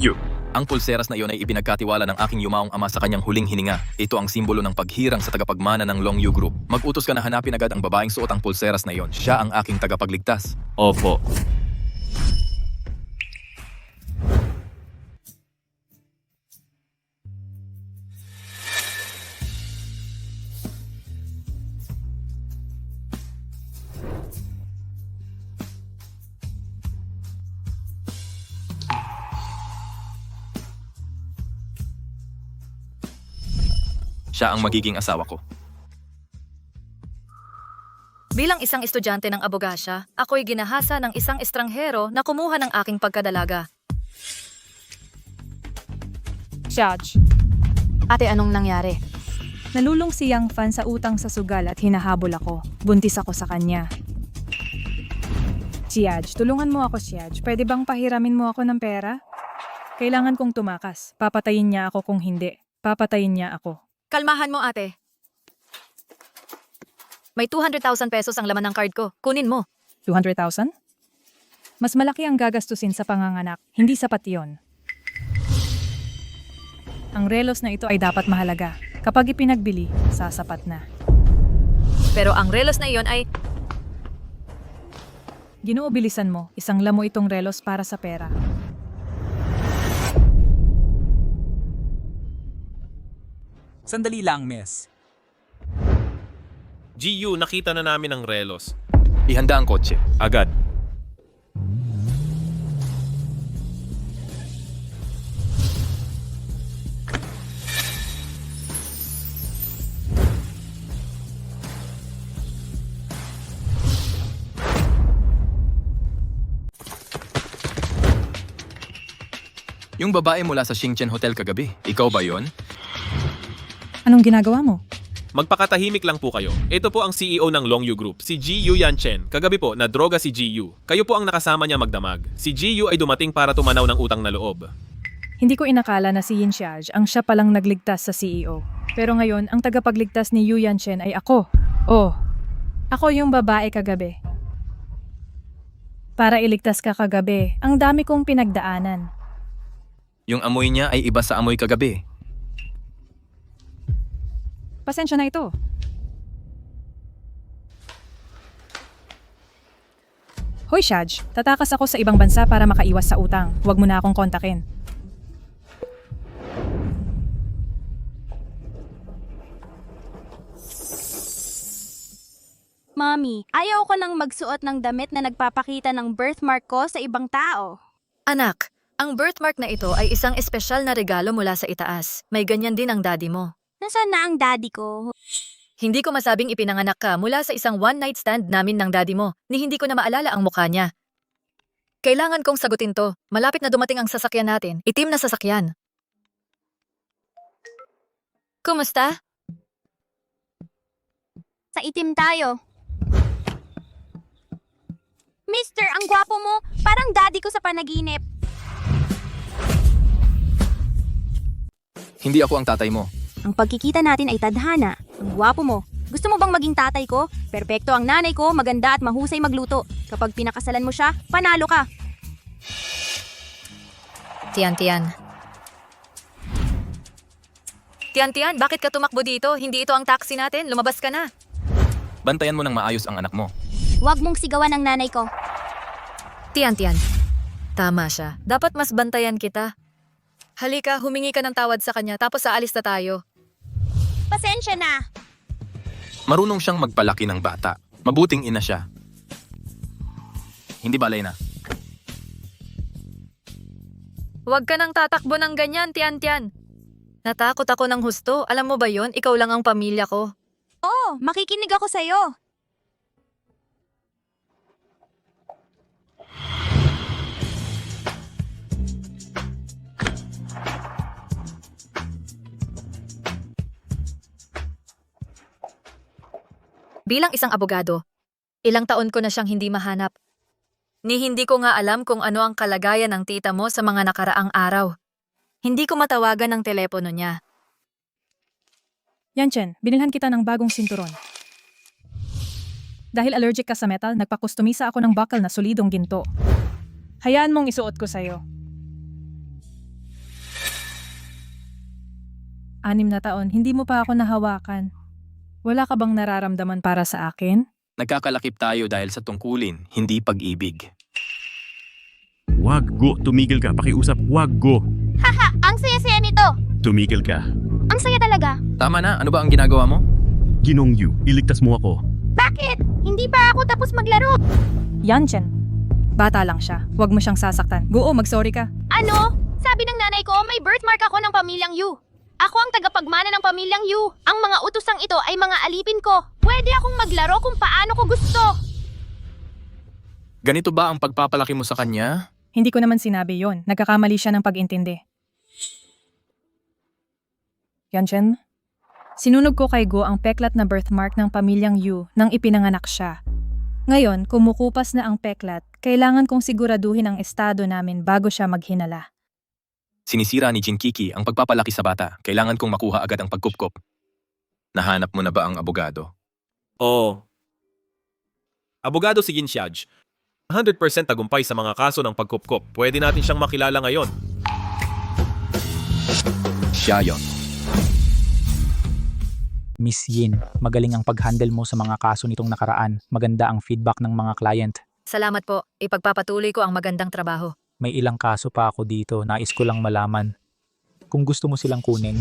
Yu. Ang pulseras na iyon ay ipinagkatiwala ng aking yumaong ama sa kanyang huling hininga. Ito ang simbolo ng paghirang sa tagapagmana ng Long Yu Group. Mag-utos ka na hanapin agad ang babaeng suot ang pulseras na iyon. Siya ang aking tagapagligtas. Opo. Siya ang magiging asawa ko. Bilang isang estudyante ng abogasya, ako'y ginahasa ng isang estranghero na kumuha ng aking pagkadalaga. Judge, Ate, anong nangyari? nalulung si Yang Fan sa utang sa sugal at hinahabol ako. Buntis ako sa kanya. Judge, tulungan mo ako, Judge. Pwede bang pahiramin mo ako ng pera? Kailangan kong tumakas. Papatayin niya ako kung hindi. Papatayin niya ako. Kalmahan mo, ate. May 200,000 pesos ang laman ng card ko. Kunin mo. 200,000? Mas malaki ang gagastusin sa panganganak. Hindi sapat yon. Ang relos na ito ay dapat mahalaga. Kapag ipinagbili, sasapat na. Pero ang relos na iyon ay... Ginoo, bilisan mo. Isang lamo itong relos para sa pera. Sandali lang, miss. GU, nakita na namin ang relos. Ihanda ang kotse. Agad. Yung babae mula sa Xingchen Hotel kagabi. Ikaw ba yon? Anong ginagawa mo? Magpakatahimik lang po kayo. Ito po ang CEO ng Long Yu Group, si Ji Yu Yanchen. Kagabi po, nadroga si GU. Kayo po ang nakasama niya magdamag. Si GU ay dumating para tumanaw ng utang na loob. Hindi ko inakala na si Yin Xiaj ang siya palang nagligtas sa CEO. Pero ngayon, ang tagapagligtas ni Yu Yanchen ay ako. Oh, ako yung babae kagabi. Para iligtas ka kagabi, ang dami kong pinagdaanan. Yung amoy niya ay iba sa amoy kagabi. Pasensya na ito. Hoy Xiaj, tatakas ako sa ibang bansa para makaiwas sa utang. Huwag mo na akong kontakin. Mami, ayaw ko nang magsuot ng damit na nagpapakita ng birthmark ko sa ibang tao. Anak, ang birthmark na ito ay isang espesyal na regalo mula sa itaas. May ganyan din ang daddy mo. Nasaan na ang daddy ko? Hindi ko masabing ipinanganak ka mula sa isang one-night stand namin ng daddy mo, ni hindi ko na maalala ang mukha niya. Kailangan kong sagutin to. Malapit na dumating ang sasakyan natin. Itim na sasakyan. Kumusta? Sa itim tayo. Mister, ang gwapo mo. Parang daddy ko sa panaginip. Hindi ako ang tatay mo. Ang pagkikita natin ay tadhana. Ang gwapo mo. Gusto mo bang maging tatay ko? Perpekto ang nanay ko, maganda at mahusay magluto. Kapag pinakasalan mo siya, panalo ka. Tiyan. Tiyan, bakit ka tumakbo dito? Hindi ito ang taxi natin. Lumabas ka na. Bantayan mo ng maayos ang anak mo. Huwag mong sigawan ang nanay ko. Tiyan. Tama siya. Dapat mas bantayan kita. Halika, humingi ka ng tawad sa kanya tapos aalis na tayo. Pasensya na. Marunong siyang magpalaki ng bata. Mabuting ina siya. Hindi balay na. Huwag ka nang tatakbo ng ganyan, Tiyan. Natakot ako ng husto. Alam mo ba yon? Ikaw lang ang pamilya ko. Oo, makikinig ako sa'yo. Bilang isang abogado, ilang taon ko na siyang hindi mahanap. Ni hindi ko nga alam kung ano ang kalagayan ng tita mo sa mga nakaraang araw. Hindi ko matawagan ang telepono niya. Yanchen, binilhan kita ng bagong sinturon. Dahil allergic ka sa metal, nagpakustomisa ako ng bakal na solidong ginto. Hayaan mong isuot ko sa'yo. 6 na taon, hindi mo pa ako nahawakan. Wala ka bang nararamdaman para sa akin? Nagkakalakip tayo dahil sa tungkulin, hindi pag-ibig. Wag, Go. Tumigil ka. Pakiusap. Wag, Go. Ang saya-saya nito! Tumigil ka. Ang saya talaga! Tama na, ano ba ang ginagawa mo? Ginong Yu, iligtas mo ako. Bakit? Hindi pa ako tapos maglaro! Yanchen. Bata lang siya. Huwag mo siyang sasaktan. Guo, mag-sorry ka. Ano? Sabi ng nanay ko, may birthmark ako ng pamilyang Yu. Ako ang tagapagmana ng pamilyang Yu. Ang mga utosang ito ay mga alipin ko. Pwede akong maglaro kung paano ko gusto. Ganito ba ang pagpapalaki mo sa kanya? Hindi ko naman sinabi yon. Nagkakamali siya ng pag-intindi. Yanchen? Sinunog ko kay Go ang peklat na birthmark ng pamilyang Yu nang ipinanganak siya. Ngayon, kumukupas na ang peklat, kailangan kong siguraduhin ang estado namin bago siya maghinala. Sinisira ni Jinkiki ang pagpapalaki sa bata. Kailangan kong makuha agad ang pagkupkop. Nahanap mo na ba ang abogado? Oo. Abogado si Yin Xiaj. 100% tagumpay sa mga kaso ng pagkupkop. Pwede natin siyang makilala ngayon. Siya yon. Miss Yin, magaling ang pag-handle mo sa mga kaso nitong nakaraan. Maganda ang feedback ng mga client. Salamat po. Ipagpapatuloy ko ang magandang trabaho. May ilang kaso pa ako dito, nais ko lang malaman. Kung gusto mo silang kunin,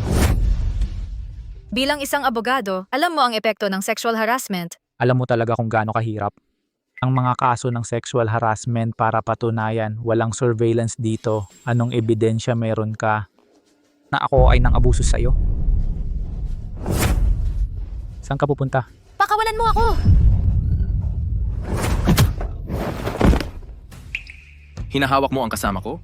Bilang isang abogado, alam mo ang epekto ng sexual harassment. alam mo talaga kung gaano kahirap. Ang mga kaso ng sexual harassment para patunayan, walang surveillance dito. Anong ebidensya meron ka na ako ay nang abuso sa'yo? Saan ka pupunta? Pakawalan mo ako! Hinahawak mo ang kasama ko?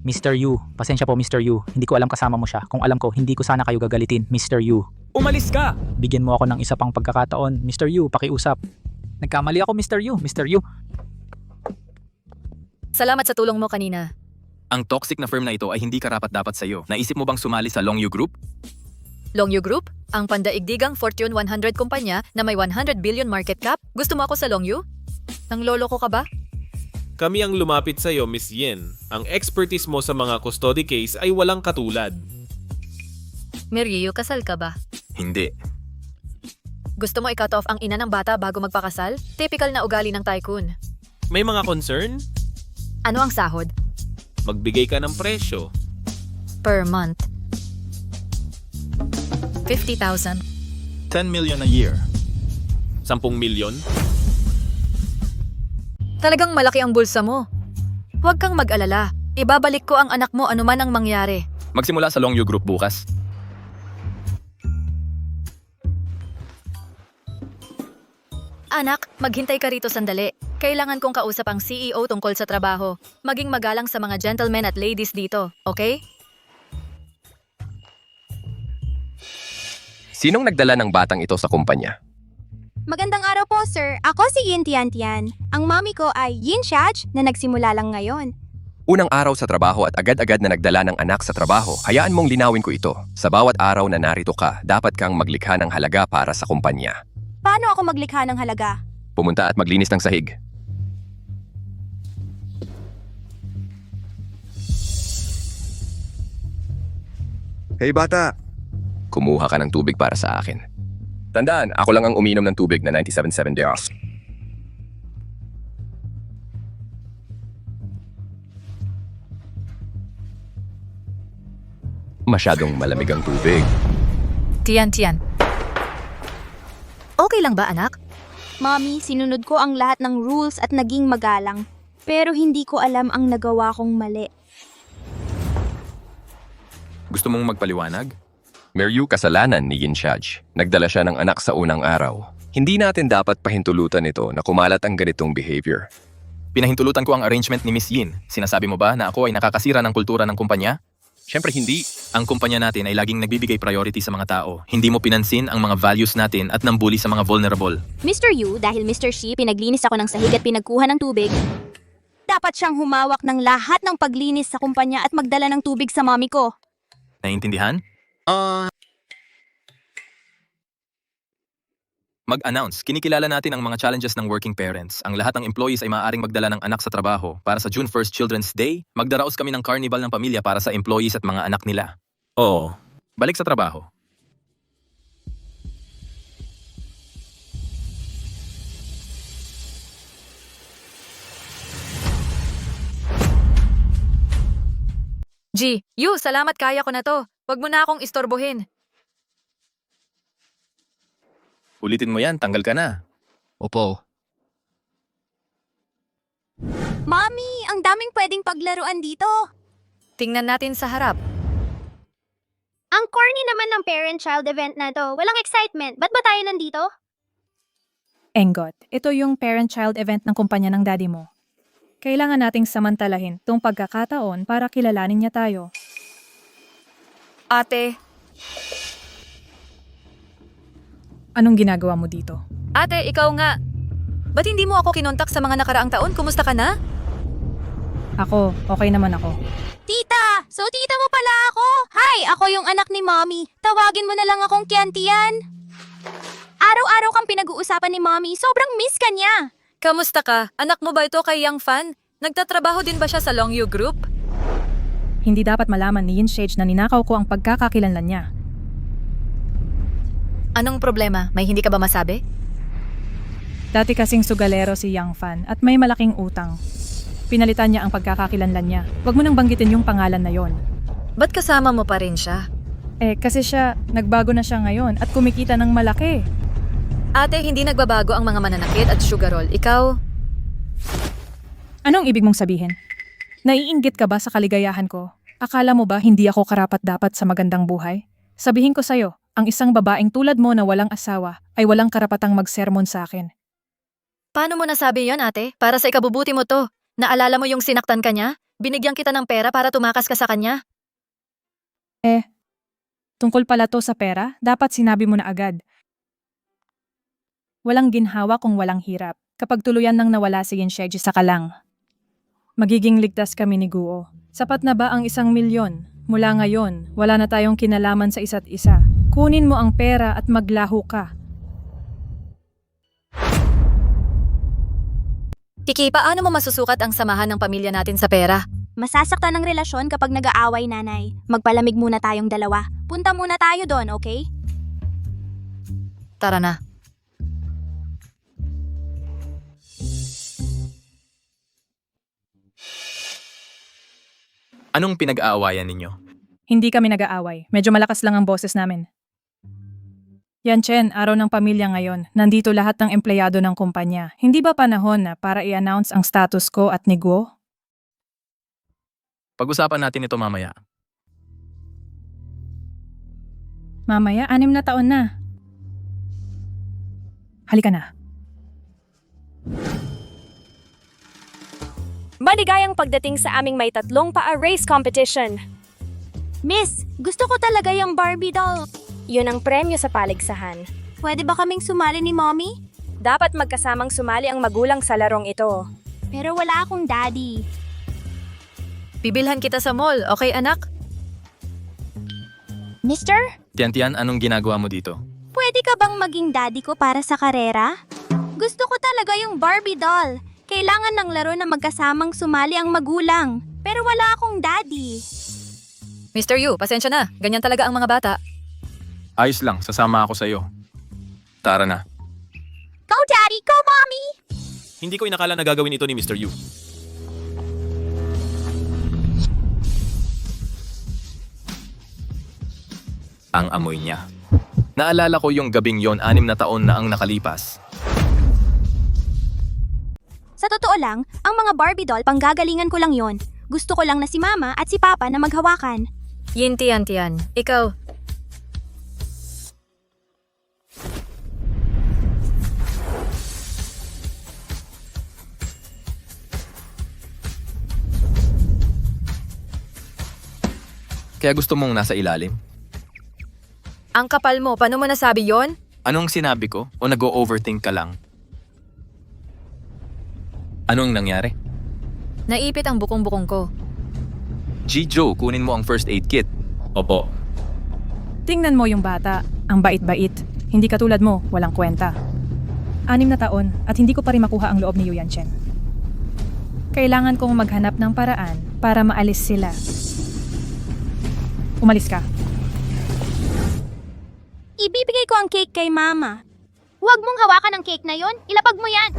Mr. Yu, pasensya po Mr. Yu. Hindi ko alam kasama mo siya. Kung alam ko, hindi ko sana kayo gagalitin, Mr. Yu. Umalis ka! Bigyan mo ako ng isa pang pagkakataon, Mr. Yu, pakiusap. Nagkamali ako, Mr. Yu, Mr. Yu. Salamat sa tulong mo kanina. Ang toxic na firm na ito ay hindi karapat-dapat sa iyo. Naisip mo bang sumali sa Long Yu Group? Long Yu Group, ang pandaigdigang Fortune 100 kumpanya na may 100 billion market cap. Gusto mo ako sa Long Yu? Nang lolo ko ka ba? Kami ang lumapit sa iyo, Miss Yin. Ang expertise mo sa mga custody case ay walang katulad. Miriyu, kasal ka ba? Hindi. Gusto mo i-cut off ang ina ng bata bago magpakasal? Typical na ugali ng tycoon. May mga concern? Ano ang sahod? Magbigay ka ng presyo. Per month. 50,000. 10 million a year. 10 milyon? Talagang malaki ang bulsa mo. Huwag kang mag-alala. Ibabalik ko ang anak mo anuman ang mangyari. Magsimula sa Long Yu Group bukas. Anak, maghintay ka rito sandali. Kailangan kong kausap ang CEO tungkol sa trabaho. Maging magalang sa mga gentlemen at ladies dito, okay? Sinong nagdala ng batang ito sa kumpanya? Magandang araw po, sir. Ako si Yin Tian. Ang mami ko ay Yin Xiaj na nagsimula lang ngayon. Unang araw sa trabaho at agad-agad na nagdala ng anak sa trabaho, hayaan mong linawin ko ito. Sa bawat araw na narito ka, dapat kang maglikha ng halaga para sa kumpanya. Paano ako maglikha ng halaga? Pumunta at maglinis ng sahig. Hey bata! Kumuha ka ng tubig para sa akin. Tandaan, ako lang ang uminom ng tubig na 97.7 Dios. Masyadong malamig ang tubig. Tian. Okay lang ba, anak? Mami, sinunod ko ang lahat ng rules at naging magalang. Pero hindi ko alam ang nagawa kong mali. Gusto mong magpaliwanag? Meryu, kasalanan ni Yin Xiaj. Nagdala siya ng anak sa unang araw. Hindi natin dapat pahintulutan ito na kumalat ang ganitong behavior. Pinahintulutan ko ang arrangement ni Miss Yin. Sinasabi mo ba na ako ay nakakasira ng kultura ng kumpanya? Siyempre hindi. Ang kumpanya natin ay laging nagbibigay priority sa mga tao. Hindi mo pinansin ang mga values natin at nambuli sa mga vulnerable. Mr. Yu, dahil Mr. Shi, pinaglinis ako ng sahig at pinagkuha ng tubig. Dapat siyang humawak ng lahat ng paglinis sa kumpanya at magdala ng tubig sa mami ko. Naiintindihan? Mag-announce. Kinikilala natin ang mga challenges ng working parents. Ang lahat ng employees ay maaaring magdala ng anak sa trabaho. Para sa June 1st Children's Day, magdaraos kami ng carnival ng pamilya para sa employees at mga anak nila. Oo. Balik sa trabaho. G, Yu, salamat kaya ko na to. Huwag mo na akong istorbohin. Ulitin mo yan, tanggal ka na. Opo. Mommy, ang daming pwedeng paglaruan dito. Tingnan natin sa harap. Ang corny naman ng parent-child event na to. Walang excitement. Ba't ba tayo nandito? Engot, ito yung parent-child event ng kumpanya ng daddy mo. Kailangan nating samantalahin tong pagkakataon para kilalanin niya tayo. Ate, Anong ginagawa mo dito? ate, ikaw nga. Ba't hindi mo ako kinontak sa mga nakaraang taon? Kumusta ka na? Ako, okay naman ako. Tita! So tita mo pala ako? Hi, ako yung anak ni Mommy. Tawagin mo na lang akong Kiantian. Araw-araw kang pinag-uusapan ni Mommy. Sobrang miss ka niya. Kamusta ka? Anak mo ba ito kay Young Fan? Nagtatrabaho din ba siya sa Long Yu Group? Hindi dapat malaman ni Yin Shage na ninakaw ko ang pagkakakilanlan niya. Anong problema? May hindi ka ba masabi? Dati kasing sugalero si Yang Fan at may malaking utang. Pinalitan niya ang pagkakakilanlan niya. Huwag mo nang banggitin yung pangalan na yon. Ba't kasama mo pa rin siya? Kasi siya, nagbago na siya ngayon at kumikita ng malaki. Ate, hindi nagbabago ang mga mananakit at sugarol. Ikaw, Anong ibig mong sabihin? Naiinggit ka ba sa kaligayahan ko? Akala mo ba hindi ako karapat-dapat sa magandang buhay? Sabihin ko sa'yo, ang isang babaeng tulad mo na walang asawa ay walang karapatang magsermon sa akin. paano mo nasabi yon, ate? Para sa ikabubuti mo to. Naalala mo yung sinaktan ka niya? Binigyan kita ng pera para tumakas ka sa kanya? Tungkol pala to sa pera, dapat sinabi mo na agad. Walang ginhawa kung walang hirap. Kapag tuluyan nang nawala si Yinshegi sa kalang. Magiging ligtas kami ni Guo. Sapat na ba ang 1,000,000? Mula ngayon, wala na tayong kinalaman sa isa't isa. Kunin mo ang pera at maglaho ka. Kiki, paano mo masusukat ang samahan ng pamilya natin sa pera? Masasaktan ang relasyon kapag nag-aaway, nanay. Magpalamig muna tayong dalawa. Punta muna tayo doon, okay? Tara na. Anong pinag-aawayan ninyo? Hindi kami nag-aaway. Medyo malakas lang ang boses namin. Yan Chen, araw ng pamilya ngayon. Nandito lahat ng empleyado ng kumpanya. Hindi ba panahon na para i-announce ang status ko at ni Guo? Pag-usapan natin ito mamaya. Mamaya, 6 na taon na. Halika na. Maligayang pagdating sa aming may 3 paa race competition. Miss, gusto ko talaga yung Barbie doll. Yun ang premyo sa paligsahan. Pwede ba kaming sumali ni Mommy? Dapat magkasamang sumali ang magulang sa larong ito. Pero wala akong daddy. Bibilhan kita sa mall, okay anak? Mister, Tian-Tian, anong ginagawa mo dito? pwede ka bang maging daddy ko para sa karera? Gusto ko talaga yung Barbie doll. Kailangan ng laro na magkasamang sumali ang magulang. Pero wala akong daddy. Mr. Yu, pasensya na. Ganyan talaga ang mga bata. Ayos lang, sasama ako sa iyo. Tara na. Go daddy, go mommy! Hindi ko inakala na gagawin ito ni Mr. Yu. Ang amoy niya. Naalala ko yung gabing yon 6 na taon na ang nakalipas. Sa totoo lang, ang mga Barbie doll panggagalingan ko lang yon. Gusto ko lang na si Mama at si Papa na maghawakan. Yin Tian, ikaw. Kaya gusto mong nasa ilalim? Ang kapal mo, paano mo nasabi yon? Anong sinabi ko? O nag-o-overthink ka lang? Anong nangyari? Naipit ang bukong-bukong ko. G-Joe, kunin mo ang first aid kit. Opo. Tingnan mo yung bata. Ang bait-bait. Hindi katulad mo, walang kwenta. 6 na taon at hindi ko pa rin makuha ang loob ni Yuyan Chen. Kailangan kong maghanap ng paraan para maalis sila. Umalis ka. Ibibigay ko ang cake kay Mama. Huwag mong hawakan ang cake na yon. Ilapag mo yan.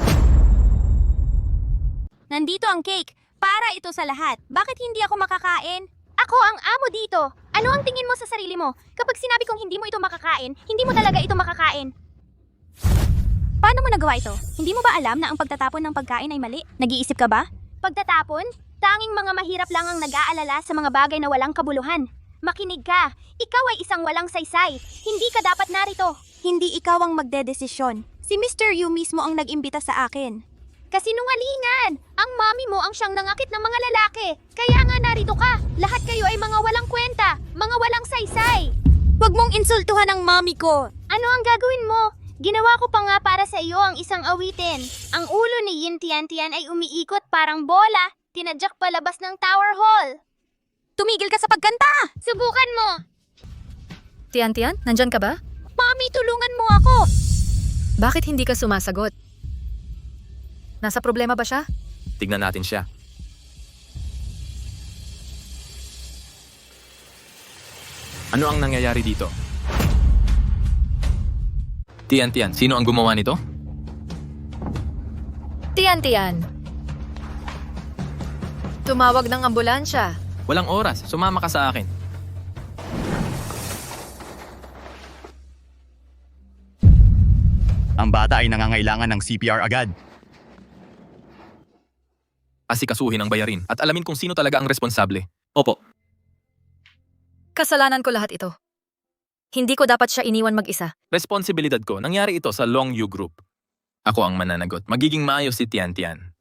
Nandito ang cake. Para ito sa lahat. Bakit hindi ako makakain? Ako ang amo dito. Ano ang tingin mo sa sarili mo? Kapag sinabi kong hindi mo ito makakain, hindi mo talaga ito makakain. Paano mo nagawa ito? Hindi mo ba alam na ang pagtatapon ng pagkain ay mali? Nag-iisip ka ba? Pagtatapon? Tanging mga mahirap lang ang nag-aalala sa mga bagay na walang kabuluhan. Makinig ka. Ikaw ay isang walang saysay. Hindi ka dapat narito. Hindi ikaw ang magdedesisyon. Si Mr. Yu mismo ang nag-imbita sa akin. Kasinungalingan! Ang mami mo ang siyang nangakit ng mga lalaki. Kaya nga narito ka. Lahat kayo ay mga walang kwenta. Mga walang saysay. Huwag mong insultuhan ang mami ko. Ano ang gagawin mo? Ginawa ko pa nga para sa iyo ang isang awitin. Ang ulo ni Yin Tian Tian ay umiikot parang bola. Tinadyak palabas ng Tower Hall. Tumigil ka sa pagkanta! Subukan mo! Tian-Tian, nandyan ka ba? Mami, tulungan mo ako! Bakit hindi ka sumasagot? Nasa problema ba siya? Tignan natin siya. Ano ang nangyayari dito? Tian-Tian, sino ang gumawa nito? Tian-Tian! Tumawag ng ambulansya. Walang oras, sumama ka sa akin. Ang bata ay nangangailangan ng CPR agad. Asikasuhin ang bayarin at alamin kung sino talaga ang responsable. Opo. Kasalanan ko lahat ito. Hindi ko dapat siya iniwan mag-isa. Responsibilidad ko, nangyari ito sa Long Yu Group. Ako ang mananagot. Magiging maayos si Tian-Tian.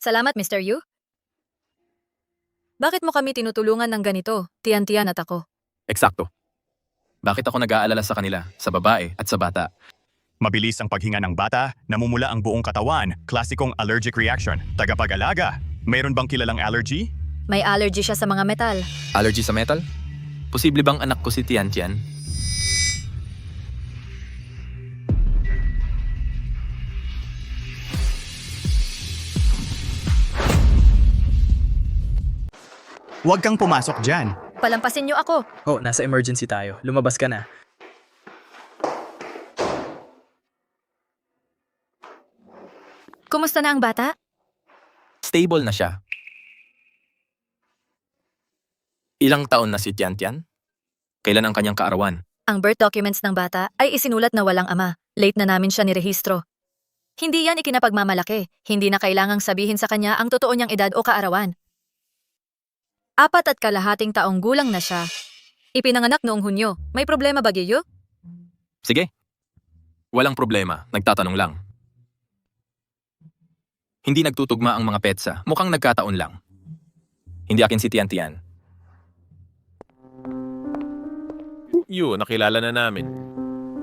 Salamat, Mr. Yu. Bakit mo kami tinutulungan ng ganito, Tian-Tian at ako? Eksakto. Bakit ako nag-aalala sa kanila, sa babae at sa bata? Mabilis ang paghinga ng bata, namumula ang buong katawan, klasikong allergic reaction. Tagapag-alaga, mayroon bang kilalang allergy? May allergy siya sa mga metal. Allergy sa metal? Posible bang anak ko si Tian-Tian? Huwag kang pumasok dyan. Palampasin niyo ako. Oh, nasa emergency tayo. Lumabas ka na. Kumusta na ang bata? Stable na siya. Ilang taon na si Tian-Tian? Kailan ang kanyang kaarawan? Ang birth documents ng bata ay isinulat na walang ama. Late na namin siya nirehistro. Hindi yan ikinapagmamalaki. Hindi na kailangang sabihin sa kanya ang totoo niyang edad o kaarawan. 4.5 taong gulang na siya. Ipinanganak noong Hunyo. May problema ba, Giyu? Sige. Walang problema, nagtatanong lang. Hindi nagtutugma ang mga petsa, mukhang nagkataon lang. Hindi akin si Tian-Tian. Yu, nakilala na namin.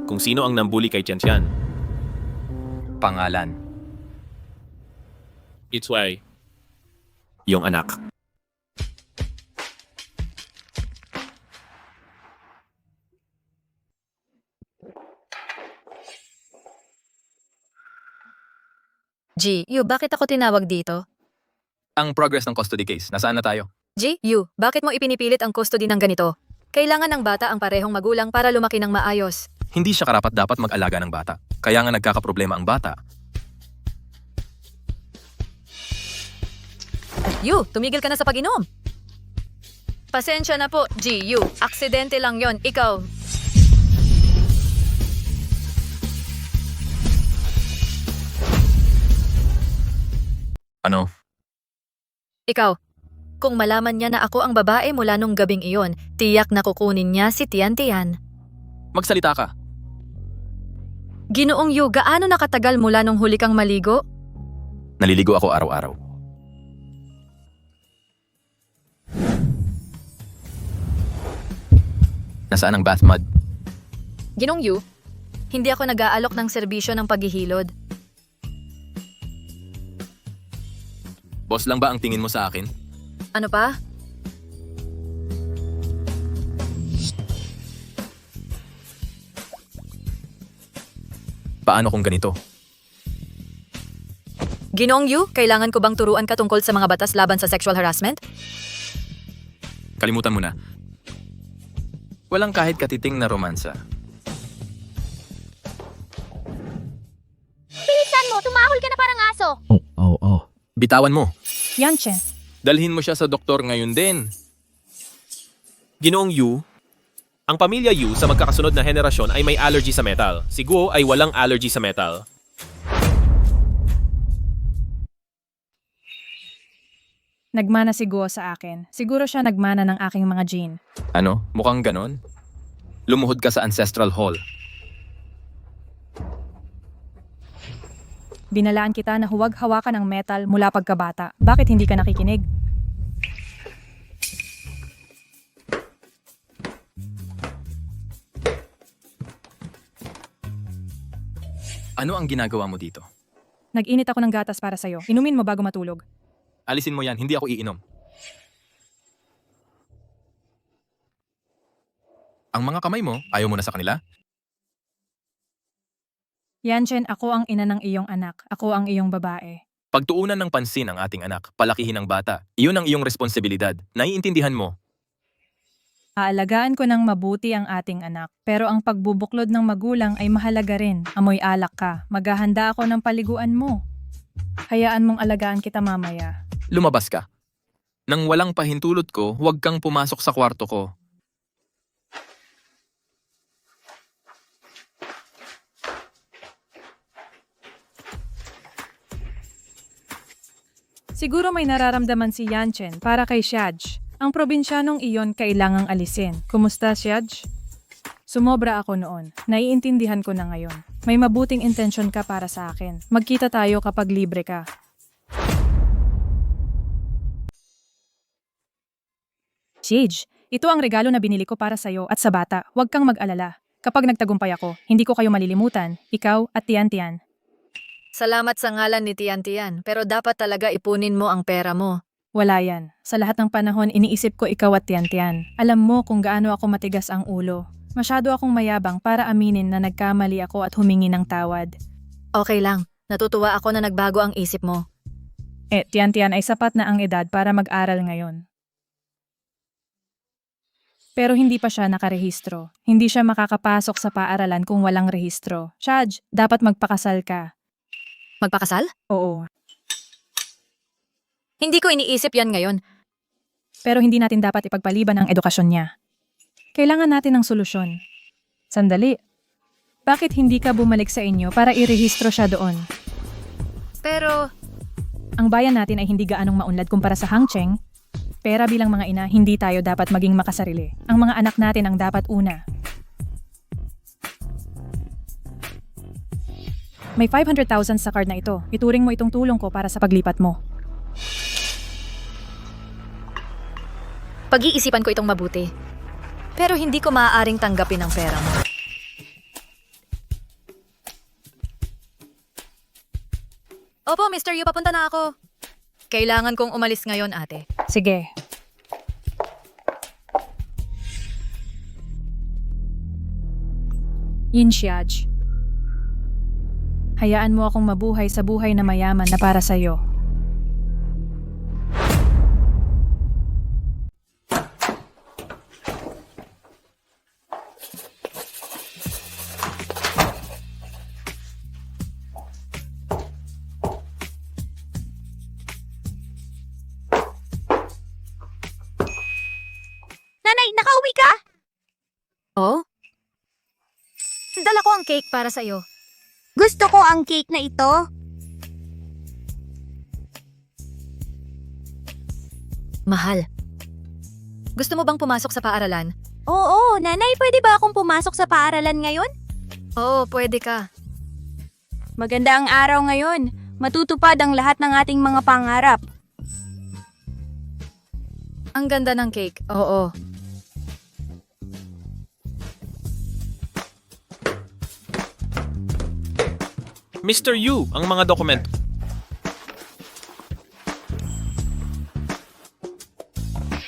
Kung sino ang nambuli kay Tian-Tian. Pangalan. It's why. Yung anak. Yu, bakit ako tinawag dito? Ang progress ng custody case, nasaan na tayo? Yu, bakit mo ipinipilit ang custody ng ganito? Kailangan ng bata ang parehong magulang para lumaki ng maayos. Hindi siya karapat-dapat mag-alaga ng bata. Kaya nga nagkakaproblema ang bata. Yu, tumigil ka na sa pag-inom. Pasensya na po, Yu. Aksidente lang yon. Ikaw. Ano? Ikaw. Kung malaman niya na ako ang babae mula nung gabing iyon, tiyak na kukunin niya si Tian-Tian. Magsalita ka. Ginoong Yu, gaano nakatagal mula nung huli kang maligo? Naliligo ako araw-araw. Nasaan ang bath mud? Ginong Yu, hindi ako nag-aalok ng serbisyo ng paghihilod. Boss lang ba ang tingin mo sa akin? Ano pa? Paano kung ganito? Ginoong Yu, kailangan ko bang turuan ka tungkol sa mga batas laban sa sexual harassment? Kalimutan mo na. Walang kahit katiting na romansa. Bilisan mo, tumahol ka na parang aso. Bitawan mo. Yanchen, Dalhin mo siya sa doktor ngayon din. Ginoong Yu, ang pamilya Yu sa magkakasunod na henerasyon ay may allergy sa metal. Si Guo ay walang allergy sa metal. nagmana si Guo sa akin. Siguro siya nagmana ng aking mga gene. Ano? Mukhang ganon? Lumuhod ka sa Ancestral Hall. Binalaan kita na huwag hawakan ng metal mula pagkabata. Bakit hindi ka nakikinig? Ano ang ginagawa mo dito? Nag-init ako ng gatas para sa'yo. Inumin mo bago matulog. Alisin mo yan, hindi ako iinom. Ang mga kamay mo, ayaw mo na sa kanila? Yanchen, ako ang ina ng iyong anak. Ako ang iyong babae. Pagtuunan ng pansin ang ating anak, palakihin ang bata. Iyon ang iyong responsibilidad. Naiintindihan mo. Aalagaan ko ng mabuti ang ating anak. Pero ang pagbubuklod ng magulang ay mahalaga rin. Amoy alak ka. Maghahanda ako ng paliguan mo. Hayaan mong alagaan kita mamaya. Lumabas ka. Nang walang pahintulot ko, huwag kang pumasok sa kwarto ko. Siguro may nararamdaman si Yanchen para kay Xiaj. Ang probinsyanong iyon kailangang alisin. Kumusta, Xiaj? Sumobra ako noon. Naiintindihan ko na ngayon. May mabuting intensyon ka para sa akin. Magkita tayo kapag libre ka. Xiaj, ito ang regalo na binili ko para sa'yo at sa bata. Huwag kang mag-alala. Kapag nagtagumpay ako, hindi ko kayo malilimutan. Ikaw at Tian-Tian. Salamat sa ngalan ni Tian-Tian, pero dapat talaga ipunin mo ang pera mo. Wala yan. Sa lahat ng panahon, iniisip ko ikaw at Tian-Tian. Alam mo kung gaano ako matigas ang ulo. Masyado akong mayabang para aminin na nagkamali ako at humingi ng tawad. Okay lang, natutuwa ako na nagbago ang isip mo. Tian-Tian ay sapat na ang edad para mag-aral ngayon. Pero hindi pa siya nakarehistro. Hindi siya makakapasok sa paaralan kung walang rehistro. Xiaj, dapat magpakasal ka. Magpakasal? Oo. Hindi ko iniisip yan ngayon. Pero hindi natin dapat ipagpaliban ang edukasyon niya. Kailangan natin ng solusyon. Sandali. Bakit hindi ka bumalik sa inyo para irehistro siya doon? Pero, Ang bayan natin ay hindi gaanong maunlad kumpara sa Hangcheng. Pera bilang mga ina, hindi tayo dapat maging makasarili. Ang mga anak natin ang dapat una. May 500,000 sa card na ito. Ituring mo itong tulong ko para sa paglipat mo. pag-iisipan ko itong mabuti. Pero hindi ko maaaring tanggapin ang pera mo. Opo, Mr. Yu, papunta na ako. Kailangan kong umalis ngayon, ate. Sige. Yin Xiaj. Hayaan mo akong mabuhay sa buhay na mayaman na para sa'yo. Nanay, nakauwi ka? Oh? Dala ko ang cake para sa'yo. Gusto ko ang cake na ito. Mahal. Gusto mo bang pumasok sa paaralan? Oo, nanay, pwede ba akong pumasok sa paaralan ngayon? Oo, pwede ka. Maganda ang araw ngayon. Matutupad ang lahat ng ating mga pangarap. Ang ganda ng cake. Oo. Mr. Yu, ang mga dokumento.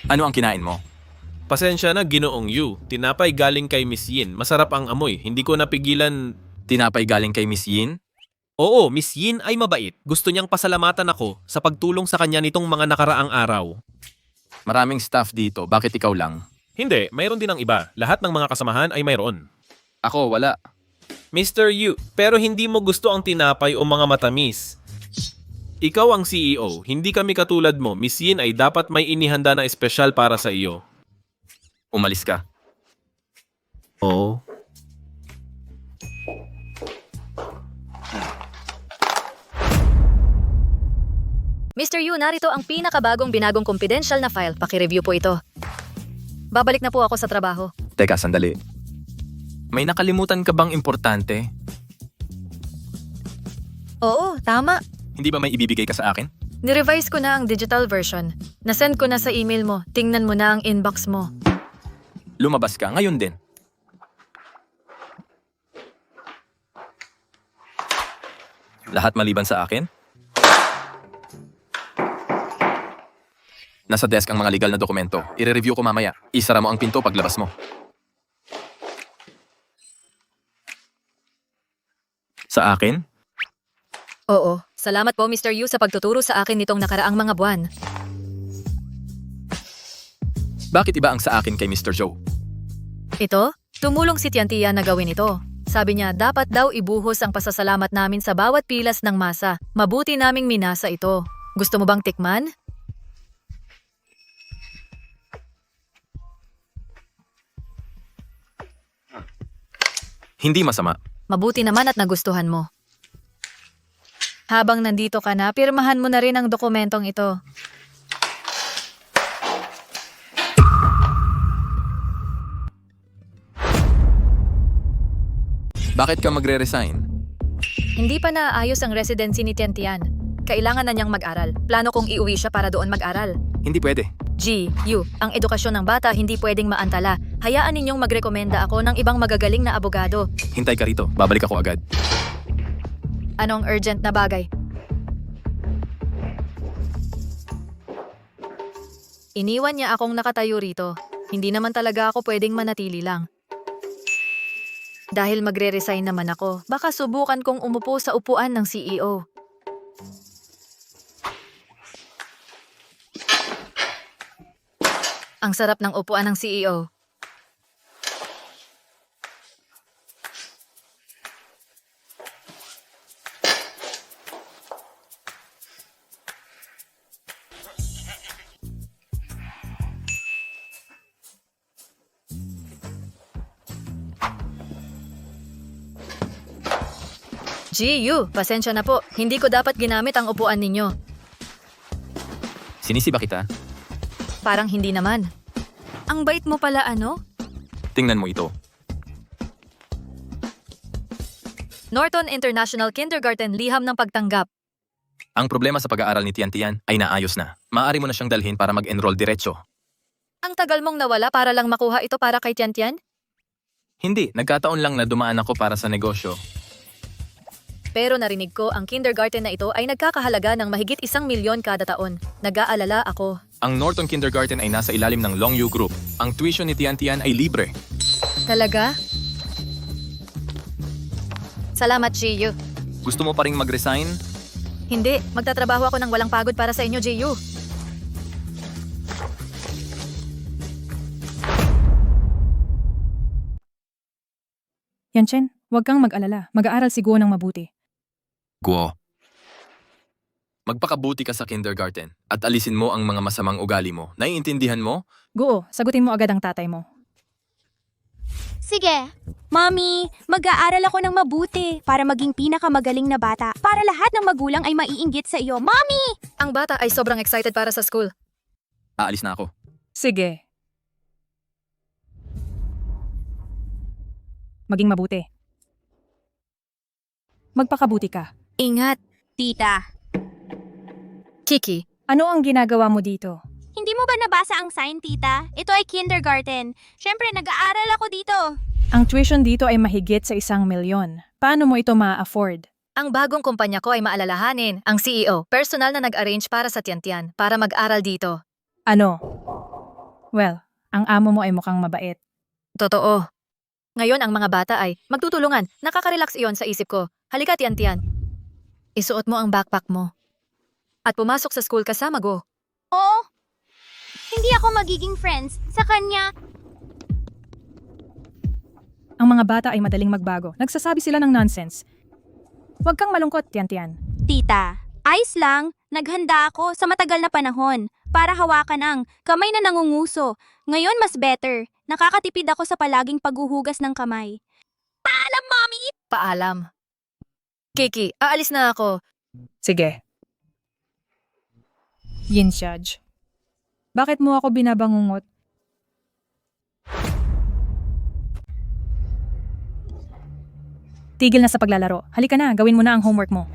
Ano ang kinain mo? Pasensya na, Ginoong Yu. Tinapay galing kay Miss Yin. Masarap ang amoy. Hindi ko napigilan. Tinapay galing kay Miss Yin? Oo, Miss Yin ay mabait. Gusto niyang pasalamatan ako sa pagtulong sa kanya nitong mga nakaraang araw. Maraming staff dito, bakit ikaw lang? Hindi, mayroon din ang iba. Lahat ng mga kasamahan ay mayroon. Ako, wala. Mr. Yu, pero hindi mo gusto ang tinapay o mga matamis. Ikaw ang CEO, hindi kami katulad mo. Miss Yin ay dapat may inihanda na espesyal para sa iyo. Umalis ka. Oo. Mr. Yu, narito ang pinakabagong binagong confidential na file. Paki-review po ito. Babalik na po ako sa trabaho. Teka, sandali. May nakalimutan ka bang importante? Oo, tama. Hindi ba may ibibigay ka sa akin? Nirevise ko na ang digital version. Nasend ko na sa email mo. Tingnan mo na ang inbox mo. Lumabas ka ngayon din. Lahat maliban sa akin? Nasa desk ang mga legal na dokumento. I-review ko mamaya. Isara mo ang pinto paglabas mo. Sa akin? Oo. Salamat po, Mr. Yu, sa pagtuturo sa akin nitong nakaraang mga buwan. Bakit iba ang sa akin kay Mr. Joe? Ito? Tumulong si Tiantia na gawin ito. Sabi niya, dapat daw ibuhos ang pasasalamat namin sa bawat pilas ng masa. Mabuti naming minasa ito. Gusto mo bang tikman? Hindi masama. Mabuti naman at nagustuhan mo. Habang nandito ka na, pirmahan mo na rin ang dokumentong ito. Bakit ka magre-resign? Hindi pa naayos ang residency ni Tiantian. Kailangan na niyang mag-aral. Plano kong iuwi siya para doon mag-aral. Hindi pwede. G, U, ang edukasyon ng bata hindi pwedeng maantala. Hayaan ninyong magrekomenda ako ng ibang magagaling na abogado. Hintay ka rito. Babalik ako agad. Anong urgent na bagay? Iniwan niya akong nakatayo rito. Hindi naman talaga ako pwedeng manatili lang. Dahil magre-resign naman ako, baka subukan kong umupo sa upuan ng CEO. Ang sarap ng upuan ng CEO. GU, pasensya na po. Hindi ko dapat ginamit ang upuan ninyo. Sinisi ba kita? Parang hindi naman. Ang bait mo pala ano? Tingnan mo ito. Norton International Kindergarten liham ng pagtanggap. Ang problema sa pag-aaral ni Tian ay naayos na. Maaari mo na siyang dalhin para mag-enroll diretso. Ang tagal mong nawala para lang makuha ito para kay Tian? Hindi, nagkataon lang na dumaan ako para sa negosyo. Pero narinig ko ang kindergarten na ito ay nagkakahalaga ng mahigit 1 milyon kada taon. Nag-aalala ako. Ang Norton Kindergarten ay nasa ilalim ng Long Yu Group. Ang tuition ni Tian ay libre. Talaga? Salamat, GU. Gusto mo pa ring mag-resign? Hindi, magtatrabaho ako ng walang pagod para sa inyo, GU. Yanchen, huwag kang mag-alala. Mag-aaral si Guo ng mabuti. Guo. Magpakabuti ka sa kindergarten at alisin mo ang mga masamang ugali mo. Naiintindihan mo? Guo, sagutin mo agad ang tatay mo. Sige. Mommy, mag-aaral ako ng mabuti para maging pinakamagaling na bata. Para lahat ng magulang ay maiinggit sa iyo. Mommy! Ang bata ay sobrang excited para sa school. Aalis na ako. Sige. Maging mabuti. Magpakabuti ka. Ingat, Tita, Kiki. Ano ang ginagawa mo dito? hindi mo ba nabasa ang sign, tita? Ito ay kindergarten. Siyempre, nag-aaral ako dito. Ang tuition dito ay mahigit sa 1 milyon. Paano mo ito ma-afford? Ang bagong kumpanya ko ay maalalahanin. Ang CEO, personal na nag-arrange para sa Tian para mag-aral dito. Ano? Well, ang amo mo ay mukhang mabait. Totoo. Ngayon ang mga bata ay magtutulungan. Nakaka-relax iyon sa isip ko. Halika, Tian. Isuot mo ang backpack mo. At pumasok sa school kasama Go. Oo. Hindi ako magiging friends sa kanya. Ang mga bata ay madaling magbago. Nagsasabi sila ng nonsense. Huwag kang malungkot, Tian-Tian. Tita, ayos lang. Naghanda ako sa matagal na panahon para hawakan ang kamay na nangunguso. Ngayon mas better. Nakakatipid ako sa palaging paghuhugas ng kamay. Paalam, Mommy! Paalam. Kiki, aalis na ako. Sige. Yinshaj. Bakit mo ako binabangungot? Tigil na sa paglalaro. Halika na, gawin mo na ang homework mo.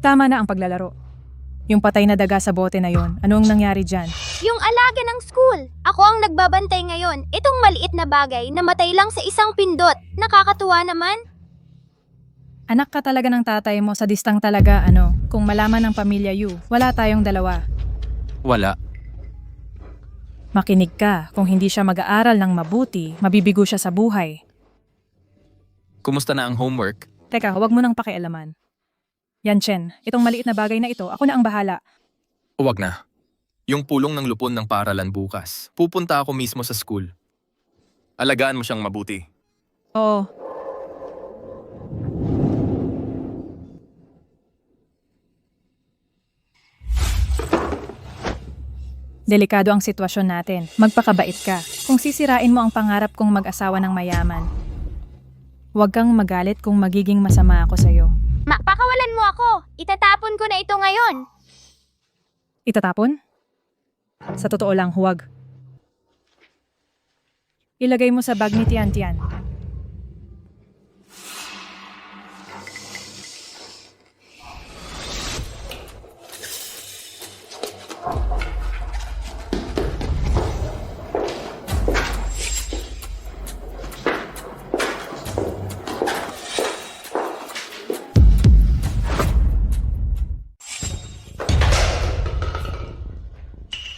Tama na ang paglalaro. Yung patay na daga sa bote na yon, anong nangyari dyan? Yung alaga ng school. Ako ang nagbabantay ngayon. Itong maliit na bagay na matay lang sa isang pindot. Nakakatuwa naman. Anak ka talaga ng tatay mo, sadistang talaga, kung malaman ng pamilya Yu, wala tayong dalawa. Wala. Makinig ka, kung hindi siya mag-aaral ng mabuti, mabibigo siya sa buhay. Kumusta na ang homework? Teka, huwag mo nang pakialaman. Yan, Chen, itong maliit na bagay na ito, ako na ang bahala. Huwag na. Yung pulong ng lupon ng paaralan bukas. Pupunta ako mismo sa school. Alagaan mo siyang mabuti. Oo. Delikado ang sitwasyon natin. Magpakabait ka. Kung sisirain mo ang pangarap kong mag-asawa ng mayaman. Huwag kang magalit kung magiging masama ako sa'yo. Pakawalan mo ako. Itatapon ko na ito ngayon. Itatapon? Sa totoo lang, huwag. Ilagay mo sa bag ni Tian-Tian.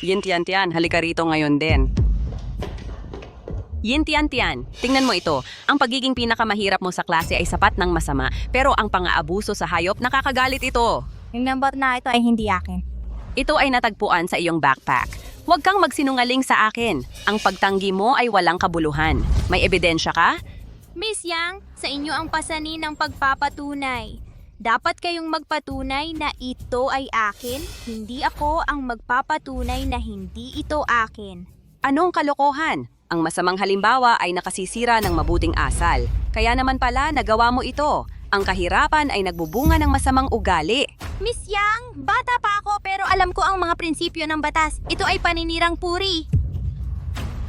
Yin-Tian-Tian, halika rito ngayon din. Yin-Tian-Tian, tingnan mo ito. Ang pagiging pinakamahirap mo sa klase ay sapat ng masama, pero ang pang-aabuso sa hayop, nakakagalit ito. Yung number na ito ay hindi akin. Ito ay natagpuan sa iyong backpack. Huwag kang magsinungaling sa akin. Ang pagtanggi mo ay walang kabuluhan. May ebidensya ka? Miss Yang, sa inyo ang pasanin ng pagpapatunay. Dapat kayong magpatunay na ito ay akin, hindi ako ang magpapatunay na hindi ito akin. Anong kalokohan? Ang masamang halimbawa ay nakasisira ng mabuting asal. Kaya naman pala nagawa mo ito. Ang kahirapan ay nagbubunga ng masamang ugali. Miss Yang, bata pa ako pero alam ko ang mga prinsipyo ng batas. Ito ay paninirang puri.